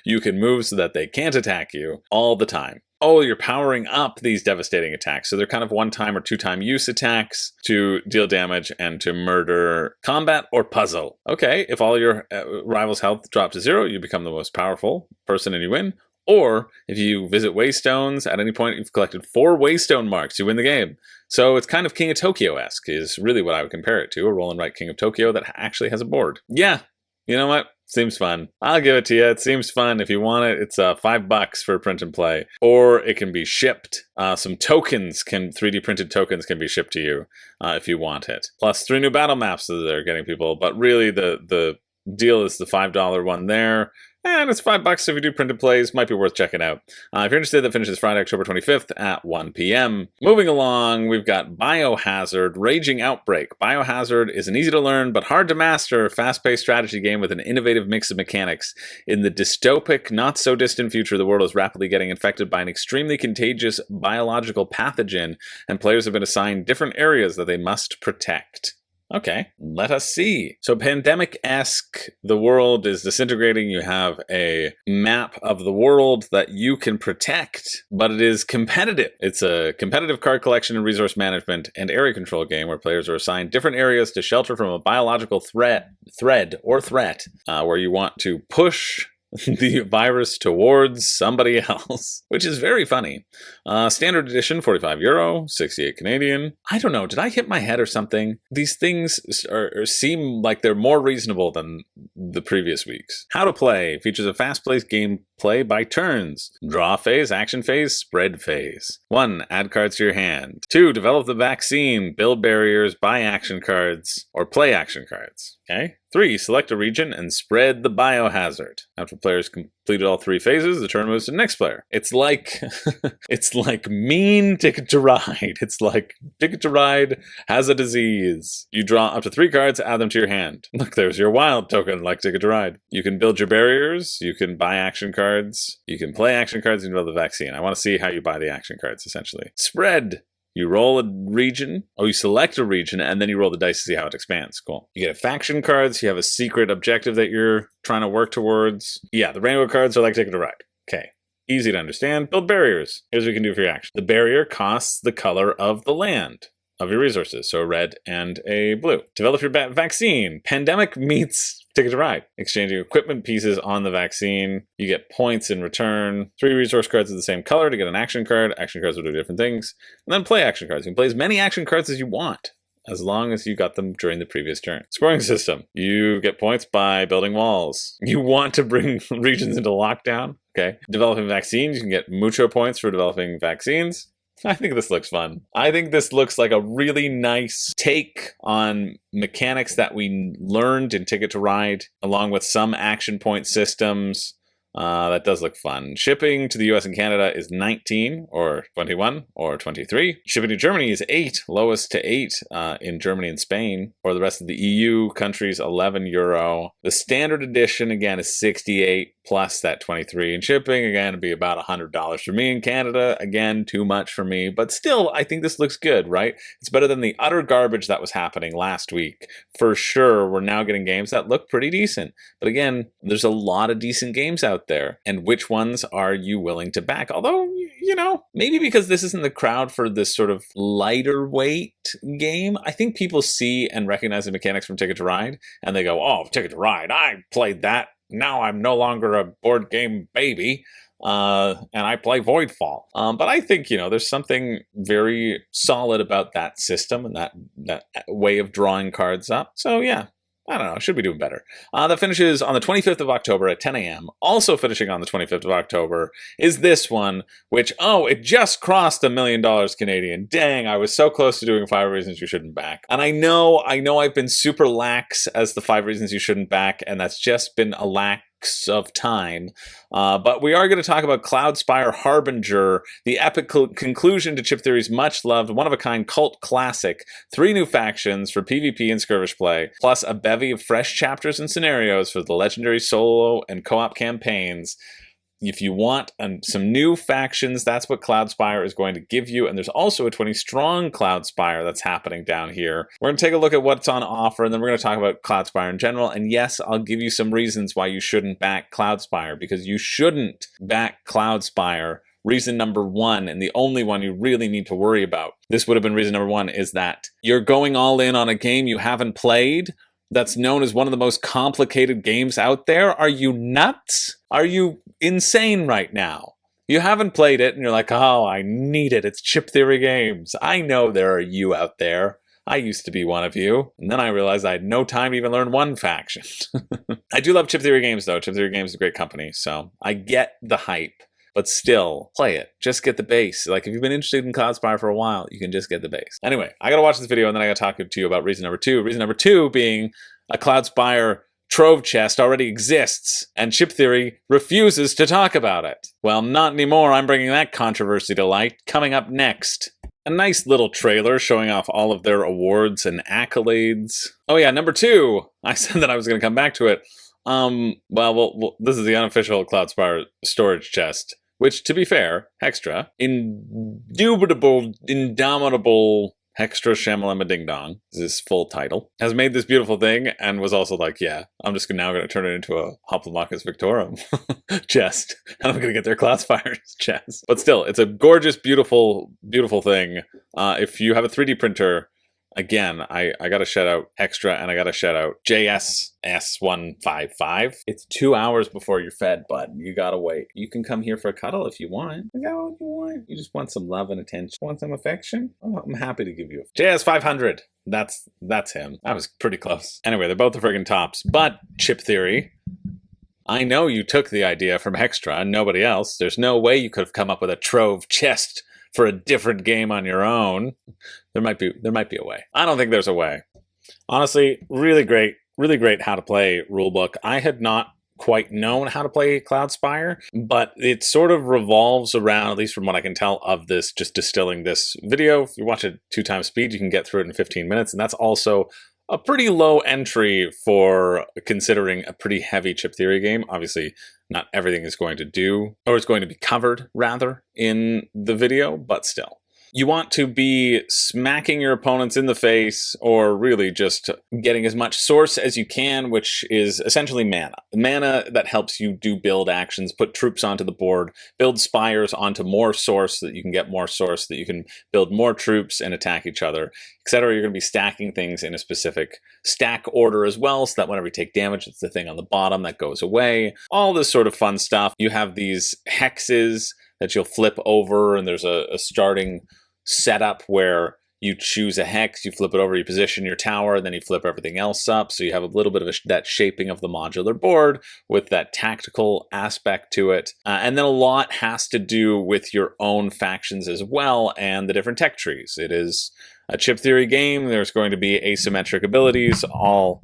you can move so that they can't attack you all the time. Oh, you're powering up these devastating attacks. So they're kind of one-time or two-time use attacks to deal damage and to murder, combat, or puzzle. Okay, if all your rivals' health drops to 0, you become the most powerful person and you win. Or if you visit Waystones, at any point you've collected 4 Waystone marks, you win the game. So it's kind of King of Tokyo-esque is really what I would compare it to, a roll and write King of Tokyo that actually has a board. Yeah, you know what? Seems fun. I'll give it to you. It seems fun. If you want it, it's $5 for print and play. Or it can be shipped. Some tokens, 3D printed tokens can be shipped to you if you want it. Plus 3 new battle maps that they're getting people. But really the deal is the $5 one there. And it's $5 if you do printed plays. Might be worth checking out. If you're interested, that finishes Friday, October 25th at 1 p.m. Moving along, we've got Biohazard, Raging Outbreak. Biohazard is an easy-to-learn but hard-to-master, fast-paced strategy game with an innovative mix of mechanics. In the dystopic, not-so-distant future, the world is rapidly getting infected by an extremely contagious biological pathogen, and players have been assigned different areas that they must protect. Okay, let us see. So pandemic-esque, the world is disintegrating. You have a map of the world that you can protect, but it is competitive. It's a competitive card collection and resource management and area control game where players are assigned different areas to shelter from a biological threat, where you want to push the virus towards somebody else, which is very funny. Standard edition, €45, 68 Canadian. I don't know, did I hit my head or something? These things seem like they're more reasonable than the previous weeks. How to play features a fast-paced gameplay by turns. Draw phase, action phase, spread phase. 1. Add cards to your hand. 2. Develop the vaccine, build barriers, buy action cards, or play action cards. Okay. 3. Select a region and spread the biohazard. After players completed all 3 phases, the turn moves to the next player. It's like it's like mean Ticket to Ride. It's like Ticket to Ride has a disease. You draw up to 3 cards, add them to your hand. Look, there's your wild token, like Ticket to Ride. You can build your barriers. You can buy action cards. You can play action cards and build the vaccine. I want to see how you buy the action cards, essentially. Spread. You roll a region, you select a region, and then you roll the dice to see how it expands. Cool. You get faction cards, you have a secret objective that you're trying to work towards. Yeah, the rainbow cards are like Ticket to Ride. Okay. Easy to understand. Build barriers. Here's what you can do for your action. The barrier costs the color of the land of your resources, so a red and a blue. Develop your vaccine. Pandemic meets Ticket to Ride. Exchanging equipment pieces on the vaccine. You get points in return. 3 resource cards of the same color to get an action card. Action cards will do different things. And then play action cards. You can play as many action cards as you want, as long as you got them during the previous turn. Scoring system. You get points by building walls. You want to bring regions into lockdown. Okay. Developing vaccines. You can get mucho points for developing vaccines. I think this looks fun. I think this looks like a really nice take on mechanics that we learned in Ticket to Ride, along with some action point systems. That does look fun. Shipping to the US and Canada is 19 or 21 or 23. Shipping to Germany is 8, lowest to 8 in Germany and Spain. Or the rest of the EU countries, €11. The standard edition, again, is 68 plus that 23. And shipping, again, would be about $100 for me. In Canada, again, too much for me. But still, I think this looks good, right? It's better than the utter garbage that was happening last week. For sure, we're now getting games that look pretty decent. But again, there's a lot of decent games out there. And which ones are you willing to back? Although, you know, maybe because this isn't the crowd for this sort of lighter weight game, I think people see and recognize the mechanics from Ticket to Ride, and they go, oh, Ticket to Ride, I played that. Now I'm no longer a board game baby. And I play Voidfall. But I think, you know, there's something very solid about that system and that way of drawing cards up. So yeah, I don't know, should be doing better. That finishes on the 25th of October at 10 a.m. Also finishing on the 25th of October is this one, which, oh, it just crossed $1 million Canadian. Dang, I was so close to doing 5 Reasons You Shouldn't Back. And I know I've been super lax as the 5 Reasons You Shouldn't Back, and that's just been a lack of time, but we are going to talk about Cloudspire Harbinger, the epic conclusion to Chip Theory's much-loved, one-of-a-kind cult classic. 3 new factions for PvP and skirmish play, plus a bevy of fresh chapters and scenarios for the legendary solo and co-op campaigns. If you want some new factions, that's what Cloudspire is going to give you. And there's also a 20-strong Cloudspire that's happening down here. We're going to take a look at what's on offer, and then we're going to talk about Cloudspire in general. And yes, I'll give you some reasons why you shouldn't back Cloudspire, because you shouldn't back Cloudspire. Reason number 1, and the only one you really need to worry about, this would have been reason number 1, is that you're going all in on a game you haven't played that's known as one of the most complicated games out there. Are you nuts? Are you insane right now? You haven't played it and you're like, oh, I need it. It's Chip Theory Games. I know there are you out there. I used to be one of you. And then I realized I had no time to even learn one faction. I do love Chip Theory Games, though. Chip Theory Games is a great company, so I get the hype. But still, play it. Just get the base. Like, if you've been interested in Cloudspire for a while, you can just get the base. Anyway, I gotta watch this video, and then I gotta talk to you about reason number 2. Reason number 2 being a Cloudspire trove chest already exists, and Chip Theory refuses to talk about it. Well, not anymore. I'm bringing that controversy to light. Coming up next, a nice little trailer showing off all of their awards and accolades. Oh yeah, number 2. I said that I was gonna come back to it. Well, this is the unofficial Cloudspire storage chest, which, to be fair, Hextra, indomitable Hextra Shamalama Ding Dong is his full title, has made this beautiful thing and was also like, yeah, I'm just now going to turn it into a Hoplomachus Victorum chest, and I'm going to get their Cloudspire's chest. But still, it's a gorgeous, beautiful, beautiful thing. If you have a 3D printer, again, I got to shout out Extra, and I got to shout out JSS155. It's 2 hours before you're fed, bud. You got to wait. You can come here for a cuddle if you want. Is that what you want? You just want some love and attention? Want some affection? Oh, I'm happy to give you JS500. That's him. I was pretty close. Anyway, they're both the friggin' tops. But, Chip Theory, I know you took the idea from Extra and nobody else. There's no way you could have come up with a trove chest for a different game on your own. There might be a way. I don't think there's a way. Honestly, really great how to play rulebook. I had not quite known how to play Cloudspire, but it sort of revolves around, at least from what I can tell of this, just distilling this video. If you watch it 2 times speed, you can get through it in 15 minutes, and that's also a pretty low entry for considering a pretty heavy Chip Theory game. Obviously, not everything is going to do, or is going to be covered, rather, in the video, but still. You want to be smacking your opponents in the face, or really just getting as much source as you can, which is essentially mana. Mana that helps you do build actions, put troops onto the board, build spires onto more source so that you can get more source, so that you can build more troops and attack each other, etc. You're going to be stacking things in a specific stack order as well, so that whenever you take damage, it's the thing on the bottom that goes away. All this sort of fun stuff. You have these hexes that you'll flip over, and there's a starting setup where you choose a hex, you flip it over, you position your tower, and then you flip everything else up. So you have a little bit of that shaping of the modular board with that tactical aspect to it. And then a lot has to do with your own factions as well and the different tech trees. It is a Chip Theory game. There's going to be asymmetric abilities, all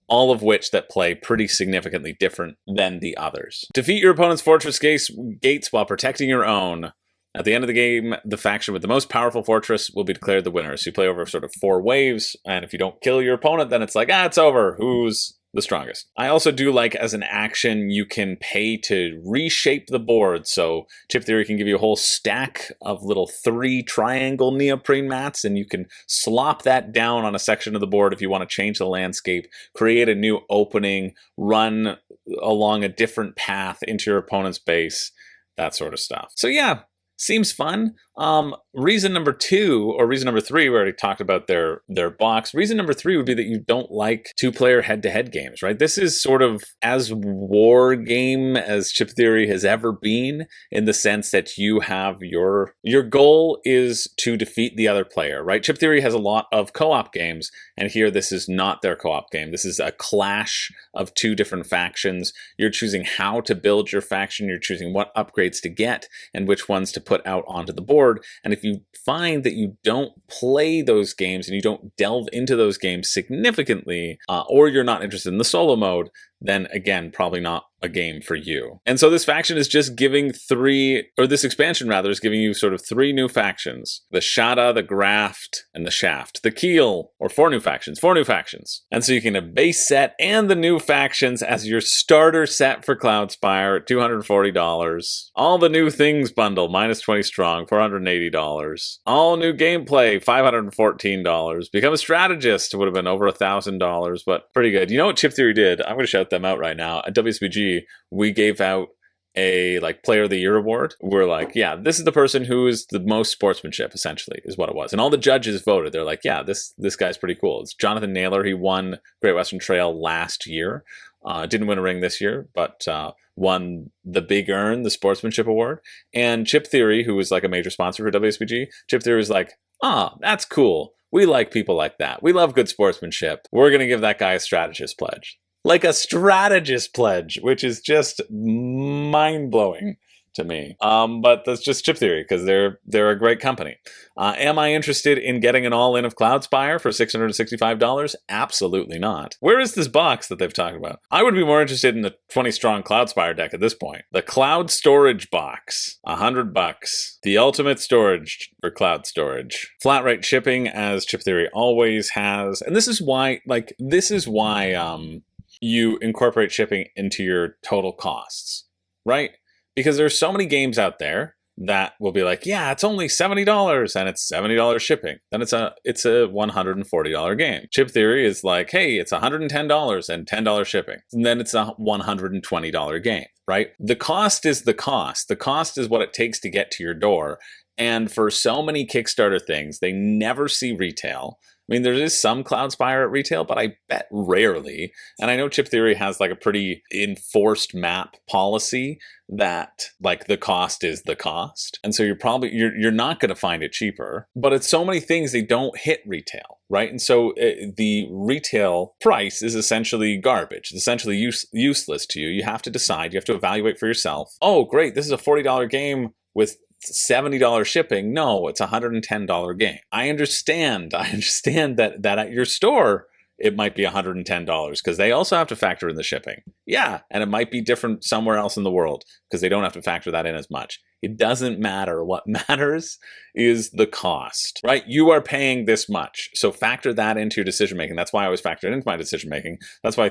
all of which that play pretty significantly different than the others. Defeat your opponent's fortress gates while protecting your own. At the end of the game, the faction with the most powerful fortress will be declared the winner. So you play over sort of 4 waves, and if you don't kill your opponent, then it's like, it's over. Who's the strongest? I also do like, as an action, you can pay to reshape the board. So Chip Theory can give you a whole stack of little 3 triangle neoprene mats, and you can slop that down on a section of the board if you want to change the landscape, create a new opening, run along a different path into your opponent's base, that sort of stuff. So yeah, seems fun. Reason number 2, or reason number 3, we already talked about their box. Reason number 3 would be that you don't like 2-player head-to-head games, right? This is sort of as war game as Chip Theory has ever been, in the sense that you have your goal is to defeat the other player, right? Chip Theory has a lot of co-op games, and here this is not their co-op game. This is a clash of 2 different factions. You're choosing how to build your faction, you're choosing what upgrades to get, and which ones to put out onto the board. And if you find that you don't play those games and you don't delve into those games significantly, or you're not interested in the solo mode, then again, probably not a game for you. And so this faction is just giving this expansion rather, is giving you sort of 3 new factions: the Shada, the Graft, and the Shaft. The Keel, or 4 new factions. And so you can have base set and the new factions as your starter set for Cloudspire at $240. All the new things bundle, minus 20 strong, $480. All new gameplay, $514. Become a strategist, would have been over $1,000, but pretty good. You know what Chip Theory did? I'm going to shout them out right now. At WSBG, we gave out a Player of the Year award. We're like, yeah, this is the person who is the most sportsmanship, essentially, is what it was. And all the judges voted. They're like, yeah, this guy's pretty cool. It's Jonathan Naylor. He won Great Western Trail last year. Didn't win a ring this year, but won the Big Earn, the sportsmanship award. And Chip Theory, who was like a major sponsor for WSBG, Chip Theory was like, that's cool. We like people like that. We love good sportsmanship. We're going to give that guy a strategist pledge. Like a strategist pledge, which is just mind-blowing to me. But that's just Chip Theory, because they're a great company. Am I interested in getting an all-in of Cloudspire for $665? Absolutely not. Where is this box that they've talked about? I would be more interested in the 20-strong Cloudspire deck at this point. The Cloud Storage box, $100. The ultimate storage for cloud storage. Flat rate shipping, as Chip Theory always has. And this is why, you incorporate shipping into your total costs, right? Because there's so many games out there that will be like, yeah, it's only $70 and it's $70 shipping. Then it's a $140 game. Chip Theory is like, hey, it's $110 and $10 shipping. And then it's a $120 game, right? The cost is the cost. The cost is what it takes to get to your door. And for so many Kickstarter things, they never see retail. I mean, there is some Cloudspire at retail, but I bet rarely. And I know Chip Theory has like a pretty enforced map policy that like the cost is the cost. And so you're not going to find it cheaper, but it's so many things they don't hit retail, right? And so the retail price is essentially garbage. It's essentially useless to you. You have to decide, you have to evaluate for yourself. Oh, great. This is a $40 game with $70 shipping. No, it's a $110 game. I understand that at your store it might be $110 because they also have to factor in the shipping. Yeah, and it might be different somewhere else in the world because they don't have to factor that in as much. It doesn't matter. What matters is the cost, right? You are paying this much, so factor that into your decision making. That's why I always factor it into my decision making. That's why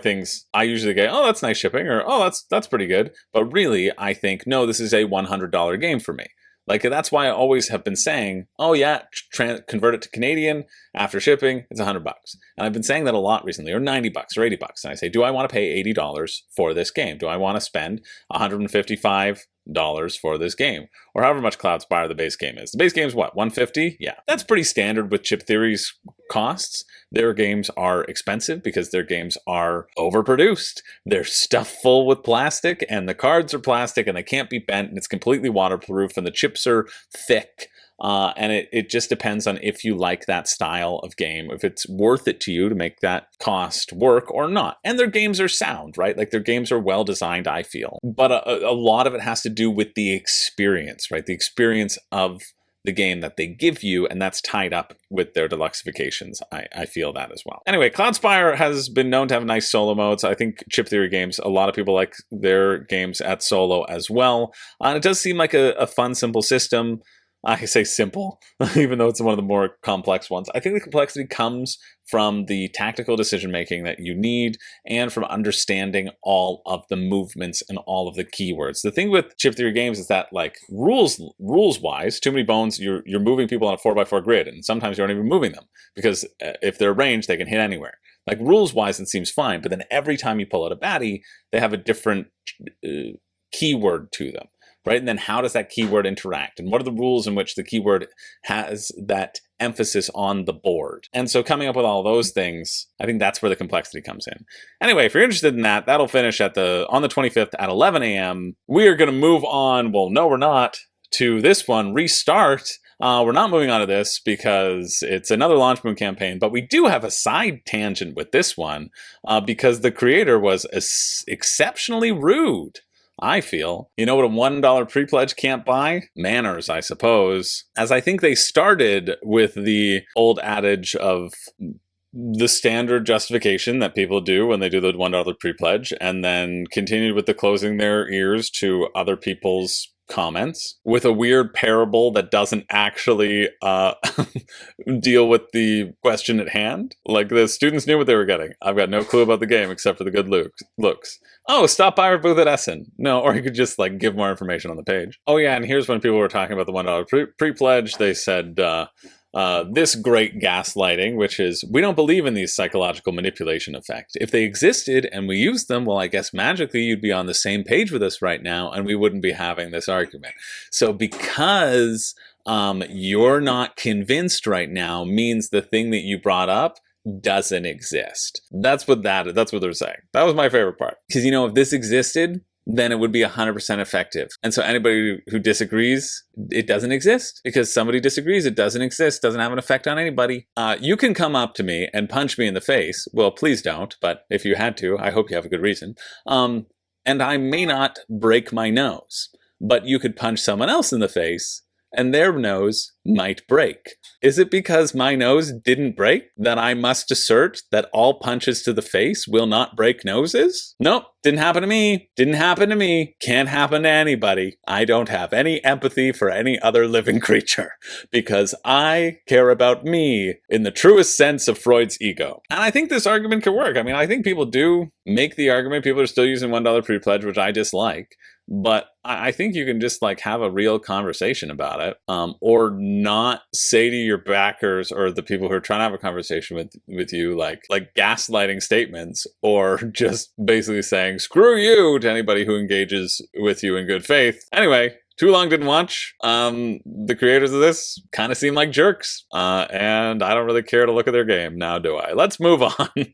I usually go, oh, that's nice shipping, or oh, that's pretty good. But really, I think, no, this is a $100 game for me. Like, that's why I always have been saying, oh yeah, convert it to Canadian after shipping, it's $100. And I've been saying that a lot recently, or $90 or $80. And I say, do I want to pay $80 for this game? Do I want to spend $155 for this game? Or however much Cloudspire the base game is. The base game is what, $150? Yeah. That's pretty standard with Chip Theory's costs. Their games are expensive because their games are overproduced. They're stuffed full with plastic, and the cards are plastic, and they can't be bent, and it's completely waterproof, and the chips are thick. And it just depends on if you like that style of game, if it's worth it to you to make that cost work or not. And their games are sound, right? Like, their games are well designed, I feel. But a lot of it has to do with the experience, right? The experience of the game that they give you, and that's tied up with their deluxifications. I feel that as well. Anyway, Cloudspire has been known to have nice solo modes. I think Chip Theory games, a lot of people like their games at solo as well. And it does seem like a fun, simple system. I say simple, even though it's one of the more complex ones. I think the complexity comes from the tactical decision-making that you need and from understanding all of the movements and all of the keywords. The thing with Chip Theory games is that, like, rules-wise, too many bones, you're moving people on a 4x4 grid, and sometimes you aren't even moving them, because if they're ranged, they can hit anywhere. Like, rules-wise, it seems fine, but then every time you pull out a baddie, they have a different keyword to them. Right? And then how does that keyword interact? And what are the rules in which the keyword has that emphasis on the board? And so coming up with all those things, I think that's where the complexity comes in. Anyway, if you're interested in that, that'll finish on the 25th at 11 a.m. We are going to move on. Well, no, we're not. To this one, Restart. We're not moving on to this because it's another Launch Moon campaign, but we do have a side tangent with this one because the creator was exceptionally rude. I feel. You know what a $1 pre-pledge can't buy? Manners, I suppose. As I think they started with the old adage of the standard justification that people do when they do the $1 pre-pledge, and then continued with the closing their ears to other people's comments with a weird parable that doesn't actually deal with the question at hand. Like, the students knew what they were getting. I've got no clue about the game except for the good looks. Oh, stop by our booth at Essen. No, or you could just, like, give more information on the page. Oh yeah, and here's when people were talking about the $1 pre-pledge. They said, this great gaslighting, which is, we don't believe in these psychological manipulation effects. If they existed and we used them, well, I guess magically you'd be on the same page with us right now and we wouldn't be having this argument. So because you're not convinced right now means the thing that you brought up doesn't exist. That's what they're saying. That was my favorite part. Because, you know, if this existed, then it would be 100% effective. And so anybody who disagrees, it doesn't exist. Because somebody disagrees, it doesn't exist, doesn't have an effect on anybody. You can come up to me and punch me in the face. Well, please don't, but if you had to, I hope you have a good reason. And I may not break my nose, but you could punch someone else in the face and their nose might break. Is it because my nose didn't break that I must assert that all punches to the face will not break noses? Nope, didn't happen to me. Didn't happen to me. Can't happen to anybody. I don't have any empathy for any other living creature because I care about me in the truest sense of Freud's ego. And I think this argument could work. I mean, I think people do make the argument. People are still using $1 pre-pledge, which I dislike. But I think you can just, like, have a real conversation about it, or not say to your backers or the people who are trying to have a conversation with you, like gaslighting statements, or just basically saying screw you to anybody who engages with you in good faith. Anyway, too long didn't watch. The creators of this kind of seem like jerks, and I don't really care to look at their game now, do I? Let's move on.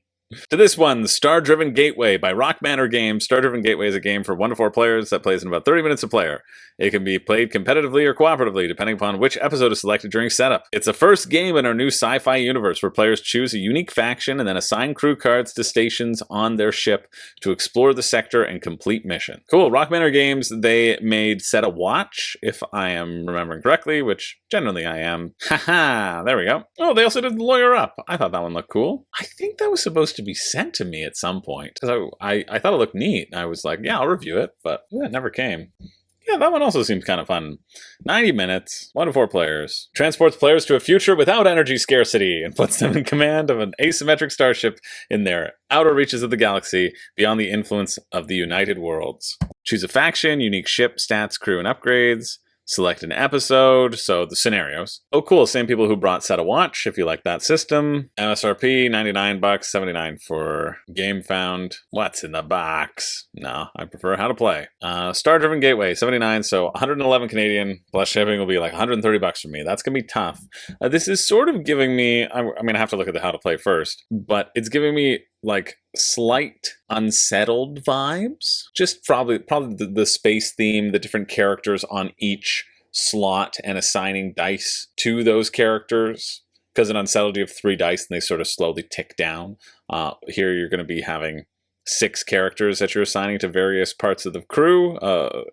To this one, StarDriven Gateway by Rock Manor Games. StarDriven Gateway is a game for 1 to 4 players that plays in about 30 minutes a player. It can be played competitively or cooperatively, depending upon which episode is selected during setup. It's the first game in our new sci-fi universe where players choose a unique faction and then assign crew cards to stations on their ship to explore the sector and complete mission. Cool. Rock Manor Games, they made Set a Watch, if I am remembering correctly, which generally I am. Haha, there we go. Oh, they also did Lawyer Up. I thought that one looked cool. I think that was supposed to be sent to me at some point. So I thought it looked neat. I was like, yeah, I'll review it, but yeah, it never came. Yeah, that one also seems kind of fun. 90 minutes, 1 to 4 players. Transports players to a future without energy scarcity and puts them in command of an asymmetric starship in their outer reaches of the galaxy beyond the influence of the United Worlds. Choose a faction, unique ship, stats, crew, and upgrades. Select an episode, so the scenarios. Oh, cool, same people who brought Set a Watch, if you like that system. MSRP, $99, $79 for Game Found. What's in the box? No, I prefer How to Play. StarDriven Gateway, $79, so 111 Canadian, plus shipping will be like $130 for me. That's gonna be tough. This is sort of giving me, I mean, I have to look at the How to Play first, but it's giving me like slight Unsettled vibes. Just probably the space theme, the different characters on each slot, and assigning dice to those characters. Because in Unsettled you have 3 dice and they sort of slowly tick down. Here you're going to be having 6 characters that you're assigning to various parts of the crew,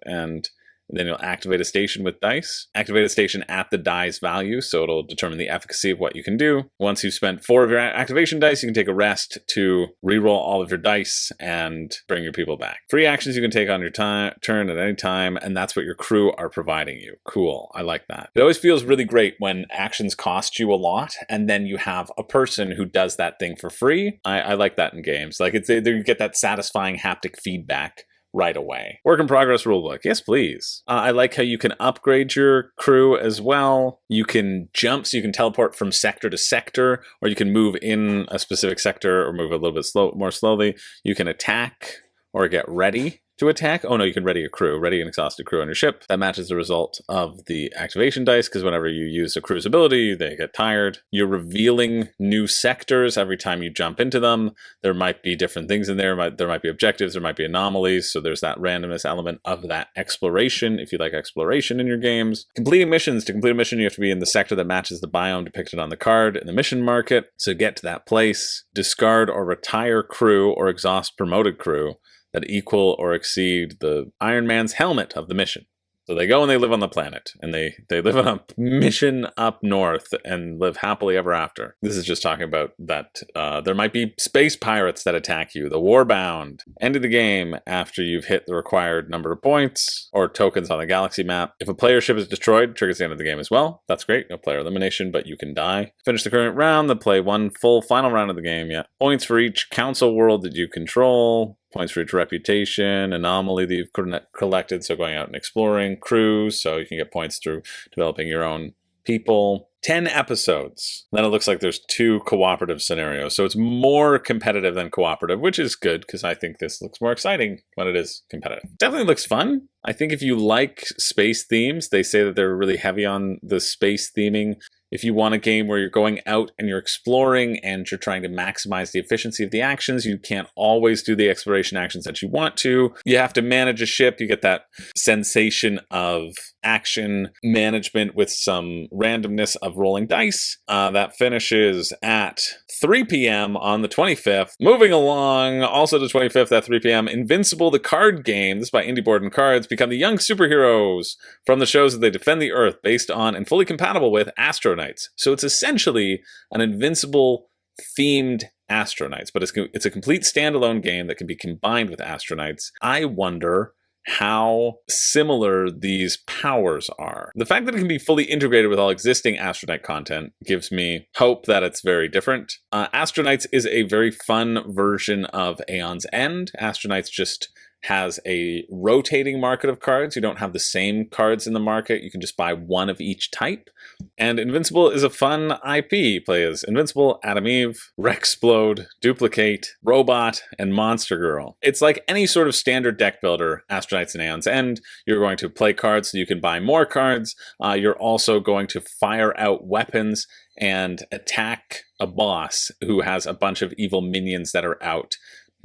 and Then you'll activate a station with dice. Activate a station at the die's value, so it'll determine the efficacy of what you can do. Once you've spent 4 of your activation dice, you can take a rest to reroll all of your dice and bring your people back. Free actions you can take on your turn at any time, and that's what your crew are providing you. Cool, I like that. It always feels really great when actions cost you a lot, and then you have a person who does that thing for free. I like that in games. Like you get that satisfying haptic feedback right away. Work in progress rulebook. Yes, please. I like how you can upgrade your crew as well. You can jump, so you can teleport from sector to sector, or you can move in a specific sector or move a little bit more slowly. You can attack or get ready to attack. Oh no, you can ready an exhausted crew on your ship. That matches the result of the activation dice, because whenever you use a crew's ability, they get tired. You're revealing new sectors every time you jump into them. There might be different things in there. There might be objectives, there might be anomalies, so there's that randomness element of that exploration, if you like exploration in your games. Completing missions. To complete a mission, you have to be in the sector that matches the biome depicted on the card in the mission market. So get to that place, discard or retire crew or exhaust promoted crew that equal or exceed the Iron Man's helmet of the mission. So they go and they live on the planet, and they live on a mission up north and live happily ever after. This is just talking about that there might be space pirates that attack you, the Warbound. End of the game after you've hit the required number of points or tokens on the galaxy map. If a player ship is destroyed, triggers the end of the game as well. That's great, no player elimination, but you can die. Finish the current round, then play one full final round of the game. Yeah. Points for each council world that you control. Points for each reputation, anomaly that you've collected, so going out and exploring, crews, so you can get points through developing your own people. 10 episodes. Then it looks like there's 2 cooperative scenarios, so it's more competitive than cooperative, which is good, because I think this looks more exciting when it is competitive. Definitely looks fun. I think if you like space themes, they say that they're really heavy on the space theming. If you want a game where you're going out and you're exploring and you're trying to maximize the efficiency of the actions, you can't always do the exploration actions that you want to. You have to manage a ship. You get that sensation of action management with some randomness of rolling dice. That finishes at 3 p.m. on the 25th. Moving along, also the 25th at 3 p.m., Invincible, the card game. This is by Indie Board and Cards. Become the young superheroes from the shows that they defend the Earth based on and fully compatible with Astro Knights. So it's essentially an Invincible themed Astro Knights, but it's a complete standalone game that can be combined with Astro Knights. I wonder how similar these powers are. The fact that it can be fully integrated with all existing Astro Knight content gives me hope that it's very different. Astro Knights is a very fun version of Aeon's End. Astro Knights just has a rotating market of cards. You don't have the same cards in the market. You can just buy one of each type. And Invincible is a fun IP. Play as Invincible, Adam Eve, Rexplode, Duplicate, Robot, and Monster Girl. It's like any sort of standard deck builder, Astro Knights and Aeon's End. You're going to play cards so you can buy more cards. You're also going to fire out weapons and attack a boss who has a bunch of evil minions that are out,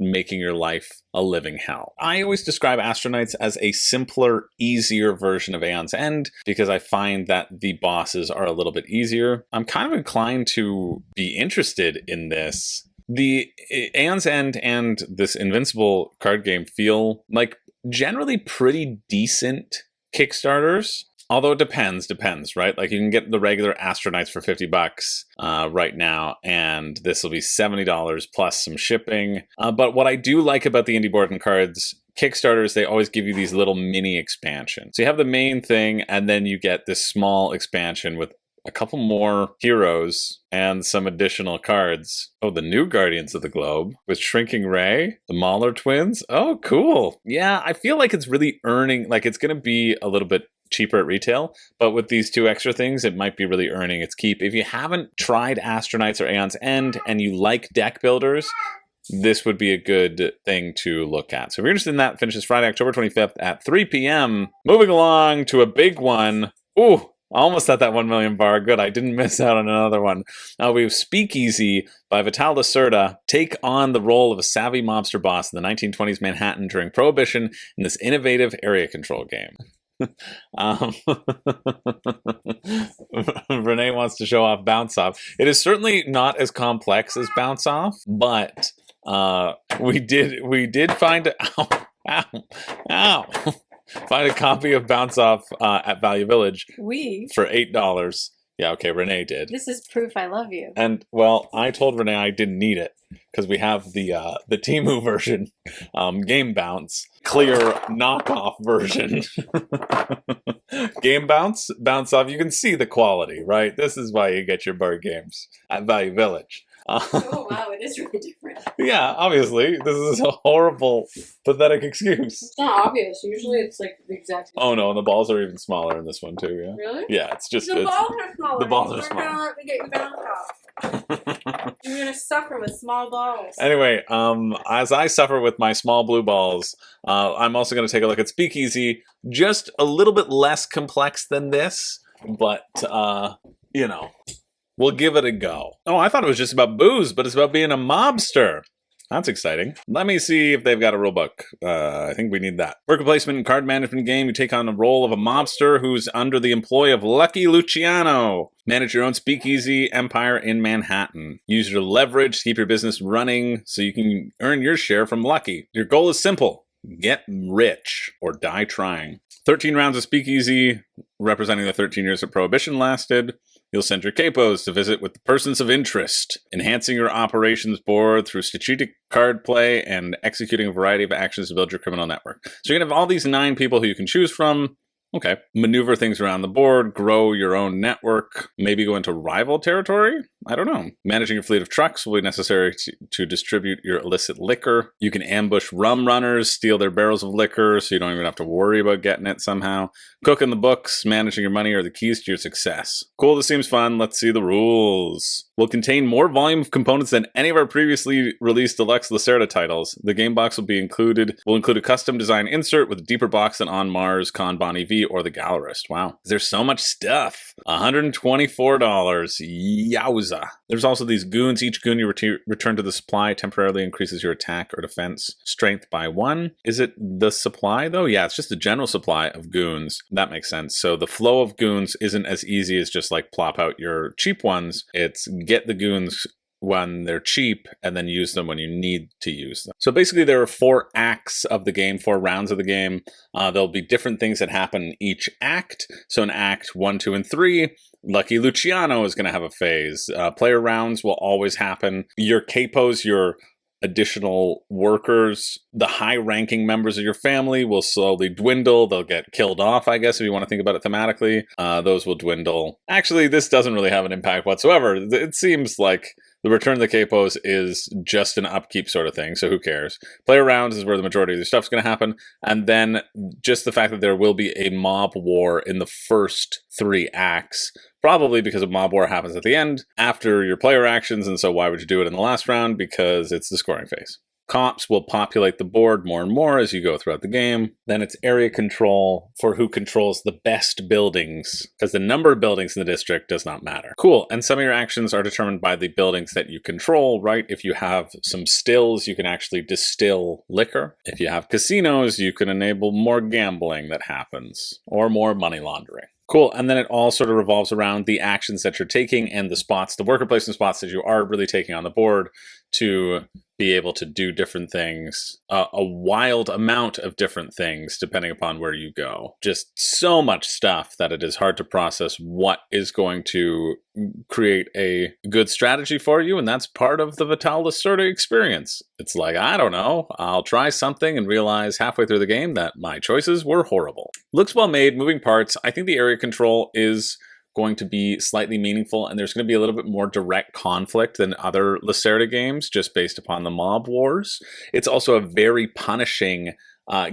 making your life a living hell. I always describe Astro Knights as a simpler, easier version of Aeon's End because I find that the bosses are a little bit easier. I'm kind of inclined to be interested in this. The Aeon's End and this Invincible card game feel like generally pretty decent Kickstarters. Although it depends, right? Like you can get the regular Astro Knights for $50 right now, and this will be $70 plus some shipping. But what I do like about the Indie Board and Cards Kickstarters, they always give you these little mini expansions. So you have the main thing, and then you get this small expansion with a couple more heroes and some additional cards. Oh, the new Guardians of the Globe with Shrinking Ray, the Mauler twins. Oh, cool. Yeah, I feel like it's really earning, like it's going to be a little bit cheaper at retail, but with these 2 extra things, it might be really earning its keep. If you haven't tried Astro Knights or Aeon's End and you like deck builders, this would be a good thing to look at. So if you're interested in that, finishes Friday, October 25th at 3 p.m. Moving along to a big one. Ooh, almost at that 1 million bar. Good, I didn't miss out on another one. We have Speakeasy by Vital Lacerda. Take on the role of a savvy mobster boss in the 1920s Manhattan during Prohibition in this innovative area control game. Renee wants to show off Bounce Off. It is certainly not as complex as Bounce Off, but we did find ow. Find a copy of Bounce Off at Value Village for $8. Yeah, okay, Renee did. This is proof I love you. And, well, I told Renee I didn't need it because we have the Temu version, Game Bounce, clear knockoff version. Game Bounce, Bounce Off, you can see the quality, right? This is why you get your board games at Value Village. Oh, wow, it is really different. Yeah, obviously. This is a horrible, pathetic excuse. It's not obvious. Usually it's like the exact same. Oh no, and the balls are even smaller in this one too, yeah. Really? Yeah, it's just... The balls are smaller. The balls are You're smaller. gonna let me get you Bounce Off. You're gonna suffer with small balls. Anyway, as I suffer with my small blue balls, I'm also going to take a look at Speakeasy. Just a little bit less complex than this, but, you know, we'll give it a go. Oh, I thought it was just about booze, but it's about being a mobster. That's exciting. Let me see if they've got a rule book. I think we need that. Worker placement and card management game. You take on the role of a mobster who's under the employ of Lucky Luciano. Manage your own speakeasy empire in Manhattan. Use your leverage to keep your business running so you can earn your share from Lucky. Your goal is simple. Get rich or die trying. 13 rounds of speakeasy representing the 13 years that Prohibition lasted. You'll send your capos to visit with the persons of interest, enhancing your operations board through strategic card play and executing a variety of actions to build your criminal network. So you're going to have all these 9 people who you can choose from. Okay. Maneuver things around the board, grow your own network, maybe go into rival territory? I don't know. Managing your fleet of trucks will be necessary to distribute your illicit liquor. You can ambush rum runners, steal their barrels of liquor, so you don't even have to worry about getting it somehow. Cooking the books, managing your money are the keys to your success. Cool, this seems fun. Let's see the rules. Will contain more volume of components than any of our previously released Deluxe Lacerda titles. The game box will include a custom design insert with a deeper box than On Mars, Con Bon EV, or The Gallerist. Wow. There's so much stuff. $124. Yowza. There's also these goons. Each goon you return to the supply temporarily increases your attack or defense strength by 1. Is it the supply, though? Yeah, it's just the general supply of goons. That makes sense. So the flow of goons isn't as easy as just like plop out your cheap ones. It's get the goons when they're cheap and then use them when you need to use them. So basically there are 4 acts of the game, 4 rounds of the game. There'll be different things that happen in each act. So in act 1, 2, and 3, Lucky Luciano is going to have a phase. Player rounds will always happen. Your capos, your additional workers, the high-ranking members of your family will slowly dwindle. They'll get killed off, I guess, if you want to think about it thematically. Those will dwindle. Actually, this doesn't really have an impact whatsoever. It seems like the return of the capos is just an upkeep sort of thing, so who cares? Player rounds is where the majority of the stuff's going to happen, and then just the fact that there will be a mob war in the first 3 acts, probably because a mob war happens at the end, after your player actions, and so why would you do it in the last round? Because it's the scoring phase. Cops will populate the board more and more as you go throughout the game. Then it's area control for who controls the best buildings, because the number of buildings in the district does not matter. Cool, and some of your actions are determined by the buildings that you control, right? If you have some stills, you can actually distill liquor. If you have casinos, you can enable more gambling that happens, or more money laundering. Cool, and then it all sort of revolves around the actions that you're taking and the spots, the worker placement spots that you are really taking on the board to be able to do different things, a wild amount of different things depending upon where you go. Just so much stuff that it is hard to process what is going to create a good strategy for you, and that's part of the Vital Lacerda experience. It's like, I don't know, I'll try something and realize halfway through the game that my choices were horrible. Looks well made, moving parts. I think the area control is going to be slightly meaningful, and there's going to be a little bit more direct conflict than other Lacerda games, just based upon the mob wars. It's also a very punishing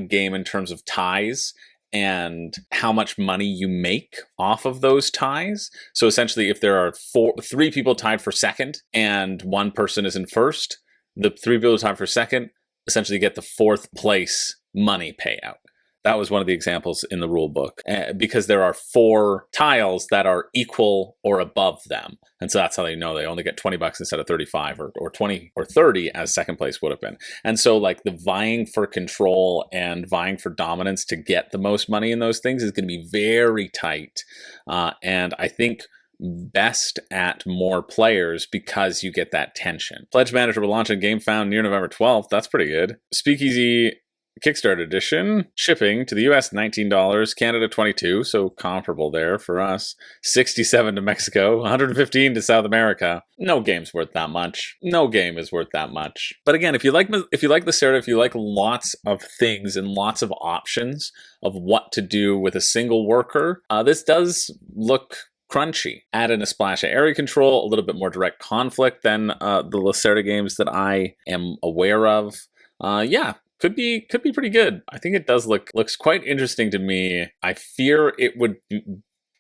game in terms of ties and how much money you make off of those ties. So essentially, if there are 3 people tied for second and 1 person is in first, the 3 people tied for second essentially get the 4th place money payout. That was one of the examples in the rule book, because there are 4 tiles that are equal or above them. And so that's how they know they only get $20 instead of 35 or 20 or 30 as second place would have been. And so like the vying for control and vying for dominance to get the most money in those things is going to be very tight. And I think best at more players because you get that tension. Pledge Manager will launch a game found near November 12th. That's pretty good. Speakeasy Kickstarter edition, shipping to the US $19, Canada $22, so comparable there for us. $67 to Mexico, $115 to South America. No game's worth that much. No game is worth that much. But again, if you like the starter, if you like lots of things and lots of options of what to do with a single worker, this does look crunchy. Add in a splash of area control, a little bit more direct conflict than the Lacerda games that I am aware of. Yeah. Could be pretty good. I think it does looks quite interesting to me. I fear it would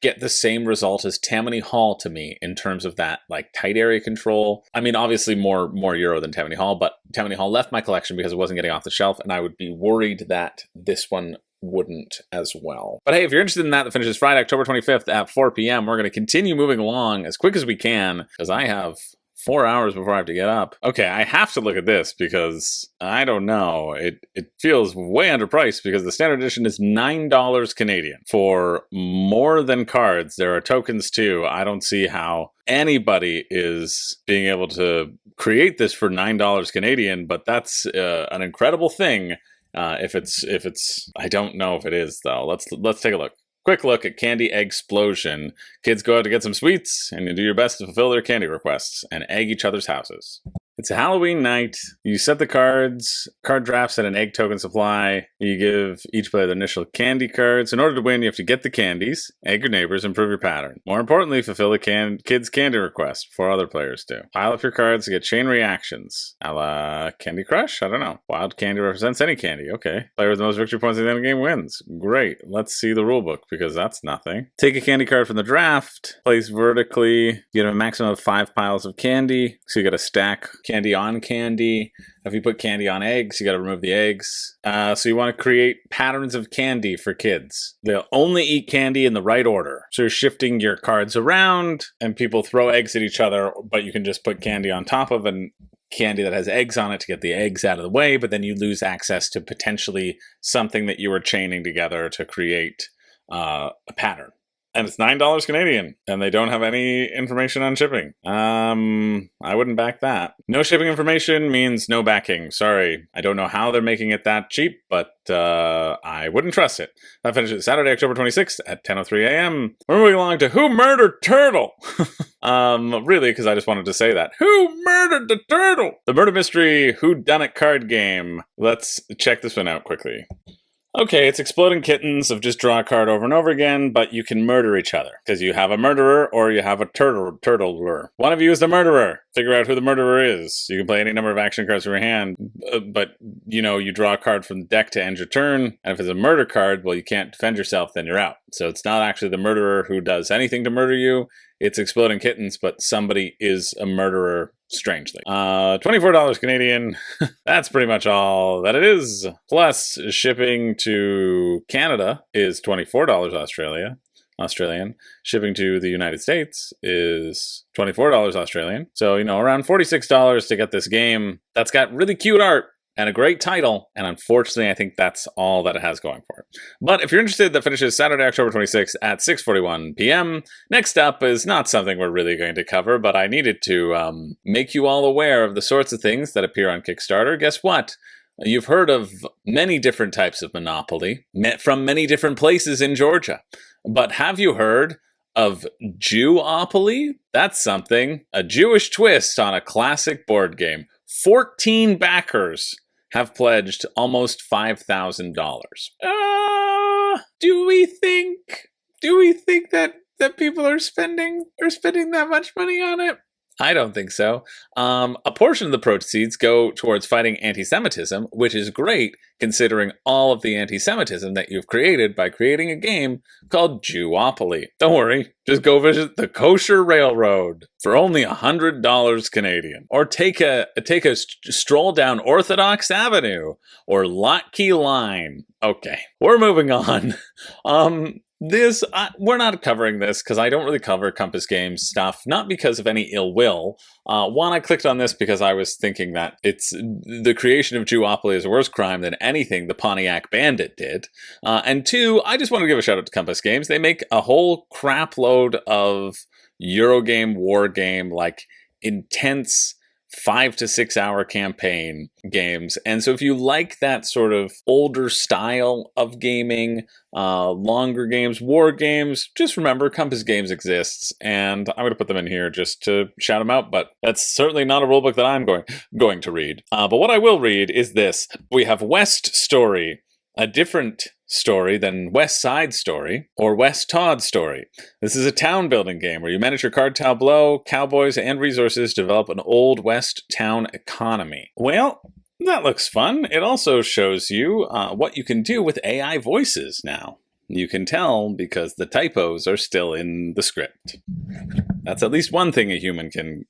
get the same result as Tammany Hall to me in terms of that like tight area control. I mean, obviously more Euro than Tammany Hall, but Tammany Hall left my collection because it wasn't getting off the shelf, and I would be worried that this one wouldn't as well. But hey, if you're interested in that finishes Friday, October 25th at 4 p.m., we're going to continue moving along as quick as we can because I have 4 hours before I have to get up. Okay, I have to look at this because I don't know. It feels way underpriced because the standard edition is $9 Canadian. For more than cards, there are tokens too. I don't see how anybody is being able to create this for $9 Canadian, but that's an incredible thing. If it's, I don't know if it is though. Let's take a look. Quick look at Candy Eggsplosion. Kids go out to get some sweets, and you do your best to fulfill their candy requests and egg each other's houses. It's a Halloween night. You set the card drafts at an egg token supply. You give each player the initial candy cards. In order to win, you have to get the candies, egg your neighbors, improve your pattern. More importantly, fulfill the kids' candy request before other players do. Pile up your cards to get chain reactions. A la Candy Crush? I don't know. Wild candy represents any candy. Okay. Player with the most victory points at the end of the game wins. Great. Let's see the rulebook because that's nothing. Take a candy card from the draft. Place vertically. You have a maximum of 5 piles of candy. So you got to stack candy on candy. If you put candy on eggs, you got to remove the eggs. So you want to create patterns of candy for kids. They'll only eat candy in the right order. So you're shifting your cards around, and people throw eggs at each other, but you can just put candy on top of a candy that has eggs on it to get the eggs out of the way, but then you lose access to potentially something that you were chaining together to create a pattern. And it's $9 Canadian, and they don't have any information on shipping. I wouldn't back that. No shipping information means no backing. Sorry, I don't know how they're making it that cheap, but I wouldn't trust it. That finishes Saturday, October 26th at 10:03 a.m. We're moving along to Who Murdered Turtle? Really, because I just wanted to say that. Who murdered the turtle? The murder mystery whodunit card game. Let's check this one out quickly. Okay, it's exploding kittens of just draw a card over and over again, but you can murder each other because you have a murderer or you have a turtler. One of you is the murderer. Figure out who the murderer is. You can play any number of action cards from your hand, but you draw a card from the deck to end your turn. And if it's a murder card, well, you can't defend yourself, then you're out. So it's not actually the murderer who does anything to murder you. It's exploding kittens, but somebody is a murderer. Strangely. $24 Canadian. That's pretty much all that it is. Plus, shipping to Canada is $24 Australian. Shipping to the United States is $24 Australian. So, around $46 to get this game that's got really cute art and a great title, and unfortunately, I think that's all that it has going for it. But if you're interested, that finishes Saturday, October 26th at 6:41 p.m. Next up is not something we're really going to cover, but I needed to make you all aware of the sorts of things that appear on Kickstarter. Guess what? You've heard of many different types of Monopoly from many different places in Georgia. But have you heard of Jewopoly? That's something. A Jewish twist on a classic board game. 14 backers have pledged almost $5,000. Do we think that people are spending that much money on it? I don't think so. A portion of the proceeds go towards fighting anti-Semitism, which is great considering all of the anti-Semitism that you've created by creating a game called Jewopoly. Don't worry, just go visit the Kosher Railroad for only $100 Canadian. Or take a stroll down Orthodox Avenue or Lotkey Line. Okay, we're moving on. We're not covering this because I don't really cover Compass Games stuff, not because of any ill will. One, I clicked on this because I was thinking that it's the creation of Jewopoly is a worse crime than anything the Pontiac Bandit did. And two, I just want to give a shout out to Compass Games. They make a whole crap load of Eurogame, war game, like intense 5 to 6 hour campaign games. And so if you like that sort of older style of gaming, longer games, war games, just remember Compass Games exists, and I'm going to put them in here just to shout them out, but that's certainly not a rulebook that I'm going to read. But what I will read is this. We have West Story, a different story than West Side Story or West Todd Story. This is a town building game where you manage your card tableau, cowboys, and resources to develop an old West town economy. Well, that looks fun. It also shows you what you can do with AI voices now. You can tell because the typos are still in the script. That's at least one thing a human can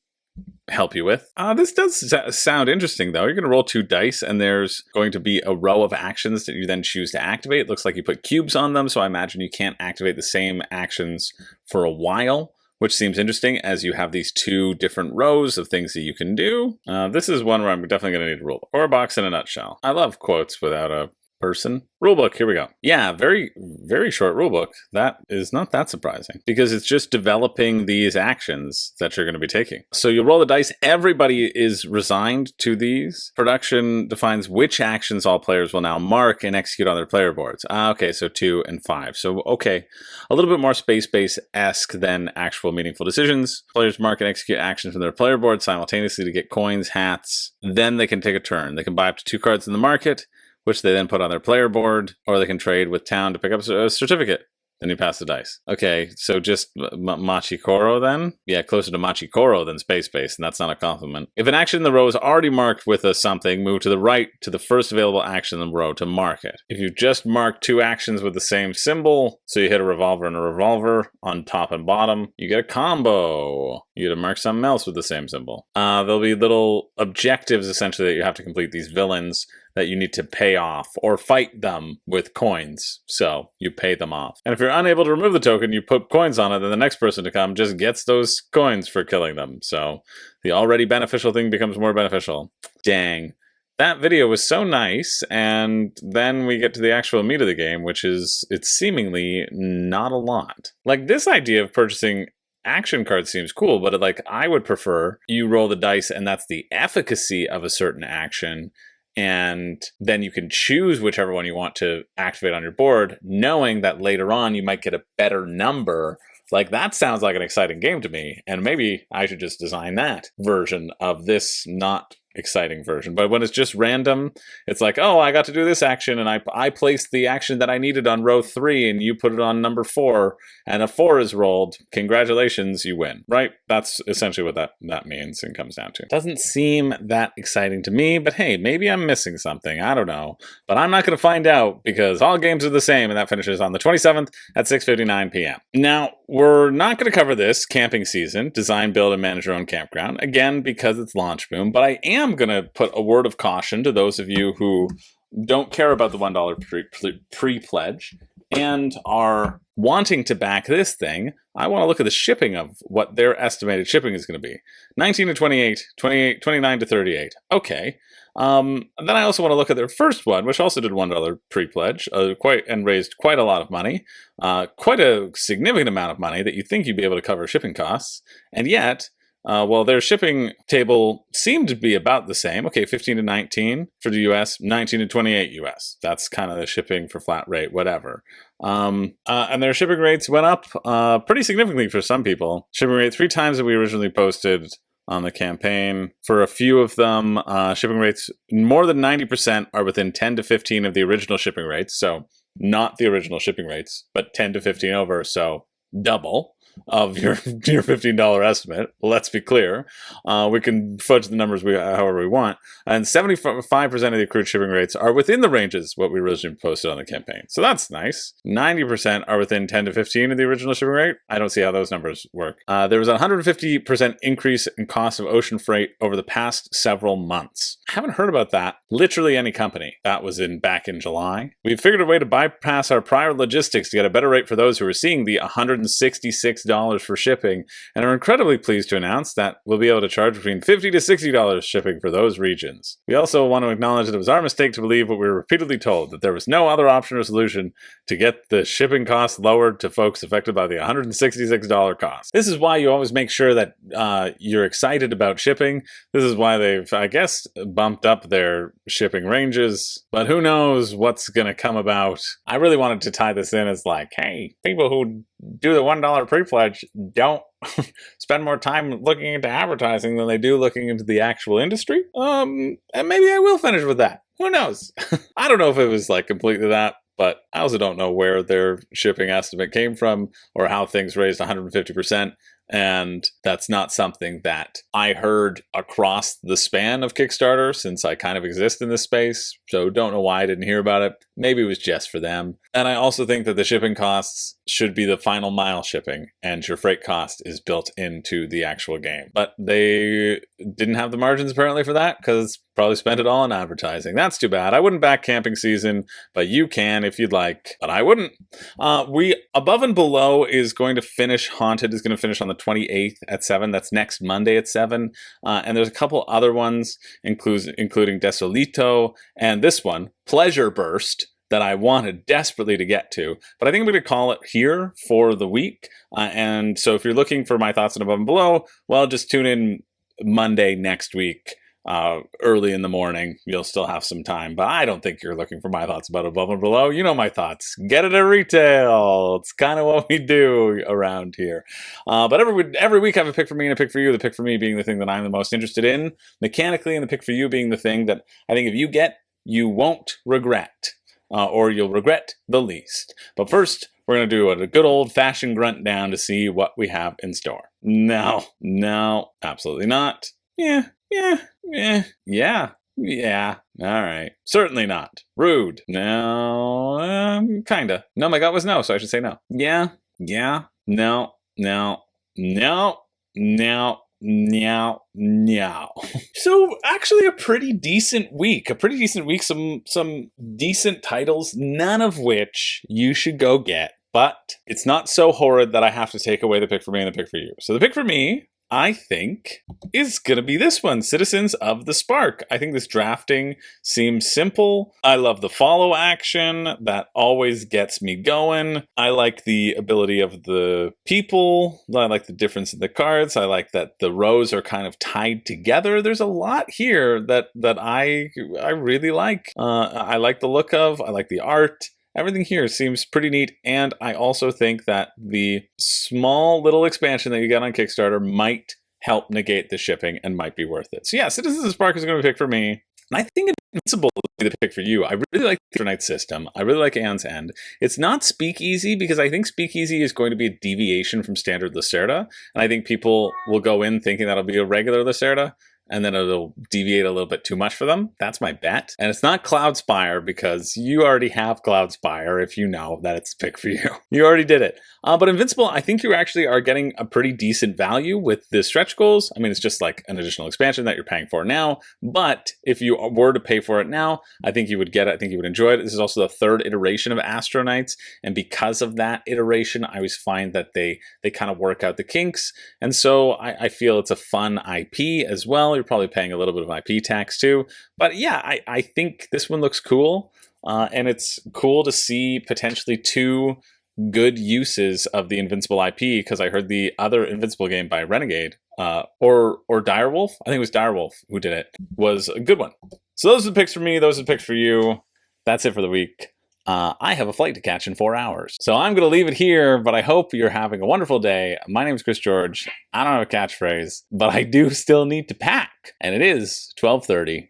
help you with. This does sound interesting, though. You're going to roll 2 dice, and there's going to be a row of actions that you then choose to activate. It looks like you put cubes on them, so I imagine you can't activate the same actions for a while, which seems interesting as you have these 2 different rows of things that you can do. This is one where I'm definitely going to need a rule, or a box in a nutshell. I love quotes without a person. Rulebook, here we go. Yeah, very, very short rulebook. That is not that surprising because it's just developing these actions that you're going to be taking. So you roll the dice. Everybody is resigned to these. Production defines which actions all players will now mark and execute on their player boards. Okay, so 2 and 5. So, okay, a little bit more space-based-esque than actual meaningful decisions. Players mark and execute actions from their player board simultaneously to get coins, hats. Then they can take a turn. They can buy up to 2 cards in the market, which they then put on their player board, or they can trade with town to pick up a certificate. Then you pass the dice. Okay, so just Machikoro then? Yeah, closer to Machikoro than space-based, and that's not a compliment. If an action in the row is already marked with a something, move to the right to the first available action in the row to mark it. If you just mark 2 actions with the same symbol, so you hit a revolver and a revolver on top and bottom, you get a combo. You get to mark something else with the same symbol. There'll be little objectives, essentially, that you have to complete, these villains that you need to pay off or fight them with coins. So you pay them off. And if you're unable to remove the token, you put coins on it, then the next person to come just gets those coins for killing them. So the already beneficial thing becomes more beneficial. Dang. That video was so nice, and then we get to the actual meat of the game, which is, it's seemingly not a lot. Like, this idea of purchasing action cards seems cool, but like, I would prefer you roll the dice and that's the efficacy of a certain action, and then you can choose whichever one you want to activate on your board, knowing that later on you might get a better number. Like, that sounds like an exciting game to me, and maybe I should just design that version of this not exciting version. But when it's just random, it's like, oh, I got to do this action, and I placed the action that I needed on row 3, and you put it on number 4, and a 4 is rolled. Congratulations, you win, right? That's essentially what that means and comes down to. Doesn't seem that exciting to me, but hey, maybe I'm missing something. I don't know. But I'm not going to find out because all games are the same, and that finishes on the 27th at 6:59 p.m. Now, we're not going to cover this camping season, design, build, and manage your own campground, again, because it's Launch Boom, but I am going to put a word of caution to those of you who don't care about the $1 pre-pledge and are wanting to back this thing. I want to look at the shipping of what their estimated shipping is going to be. 19 to 28, 29 to 38. Okay. Then I also want to look at their first one, which also did $1 pre-pledge, and raised quite a lot of money, quite a significant amount of money that you think you'd be able to cover shipping costs, and yet, well, their shipping table seemed to be about the same. Okay, 15 to 19 for the US, 19 to 28 US. That's kind of the shipping for flat rate, whatever. And their shipping rates went up pretty significantly for some people. Shipping rate 3 times that we originally posted on the campaign. For a few of them, shipping rates more than 90% are within 10 to 15 of the original shipping rates. So not the original shipping rates, but 10 to 15 over, so double of your $15 estimate. Let's be clear. We can fudge the numbers however we want. And 75% of the accrued shipping rates are within the ranges what we originally posted on the campaign. So that's nice. 90% are within 10 to 15 of the original shipping rate. I don't see how those numbers work. There was a 150% increase in cost of ocean freight over the past several months. I haven't heard about that. Literally any company. That was back in July. We've figured a way to bypass our prior logistics to get a better rate for those who are seeing the $166 $6 for shipping, and are incredibly pleased to announce that we'll be able to charge between $50 to $60 shipping for those regions. We also want to acknowledge that it was our mistake to believe what we were repeatedly told, that there was no other option or solution to get the shipping costs lowered to folks affected by the $166 cost. This is why you always make sure that you're excited about shipping. This is why they've, I guess, bumped up their shipping ranges, but who knows what's going to come about. I really wanted to tie this in as like, hey, people who do the $1 pre-pledge don't spend more time looking into advertising than they do looking into the actual industry. And maybe I will finish with that. Who knows? I don't know if it was like completely that, but I also don't know where their shipping estimate came from or how things raised 150%. And that's not something that I heard across the span of Kickstarter since I kind of exist in this space. So don't know why I didn't hear about it. Maybe it was just for them. And I also think that the shipping costs should be the final mile shipping, and your freight cost is built into the actual game. But they didn't have the margins apparently for that because probably spent it all on advertising. That's too bad. I wouldn't back camping season, but you can if you'd like. But I wouldn't. Above and Below is going to finish. Haunted is going to finish on the 28th at 7. That's next Monday at 7. And there's a couple other ones, including Desolito and this one, Pleasure Burst, that I wanted desperately to get to. But I think I'm going to call it here for the week. And so if you're looking for my thoughts on Above and Below, well, just tune in Monday next week. Early in the morning. You'll still have some time, but I don't think you're looking for my thoughts about Above and Below. You know my thoughts. Get it at retail. It's kind of what we do around here. But every week I have a pick for me and a pick for you. The pick for me being the thing that I'm the most interested in mechanically, and the pick for you being the thing that I think if you get, you won't regret. Or you'll regret the least. But first, we're going to do a good old-fashioned grunt down to see what we have in store. No, absolutely not. Yeah. All right. Certainly not. Rude. No, kinda. No, my gut was no, so I should say no. Yeah, no. So actually a pretty decent week. Some decent titles, none of which you should go get. But it's not so horrid that I have to take away the pick for me and the pick for you. So the pick for me, I think, is going to be this one, Citizens of the Spark. I think this drafting seems simple. I love the follow action. That always gets me going. I like the ability of the people. I like the difference in the cards. I like that the rows are kind of tied together. There's a lot here that I really like. I like the look of. I like the art. Everything here seems pretty neat, and I also think that the small little expansion that you get on Kickstarter might help negate the shipping and might be worth it. So yeah, Citizens of Spark is going to be a pick for me, and I think Invincible will be the pick for you. I really like the Night system. I really like Anne's End. It's not Speakeasy, because I think Speakeasy is going to be a deviation from standard Lacerda, and I think people will go in thinking that'll be a regular Lacerda, and then it'll deviate a little bit too much for them. That's my bet. And it's not Cloudspire, because you already have Cloudspire if you know that it's a pick for you. You already did it. But Invincible, I think you actually are getting a pretty decent value with the stretch goals. I mean, it's just like an additional expansion that you're paying for now. But if you were to pay for it now, I think you would get it. I think you would enjoy it. This is also the third iteration of Astro Knights. And because of that iteration, I always find that they kind of work out the kinks. And so I feel it's a fun IP as well. You're probably paying a little bit of IP tax too. But yeah, I think this one looks cool. And it's cool to see potentially two good uses of the Invincible IP, because I heard the other Invincible game by Renegade, or Direwolf, I think it was Direwolf who did it, was a good one. So those are the picks for me, those are the picks for you. That's it for the week. I have a flight to catch in 4 hours. So I'm going to leave it here, but I hope you're having a wonderful day. My name is Chris George. I don't have a catchphrase, but I do still need to pack. And it is 12:30.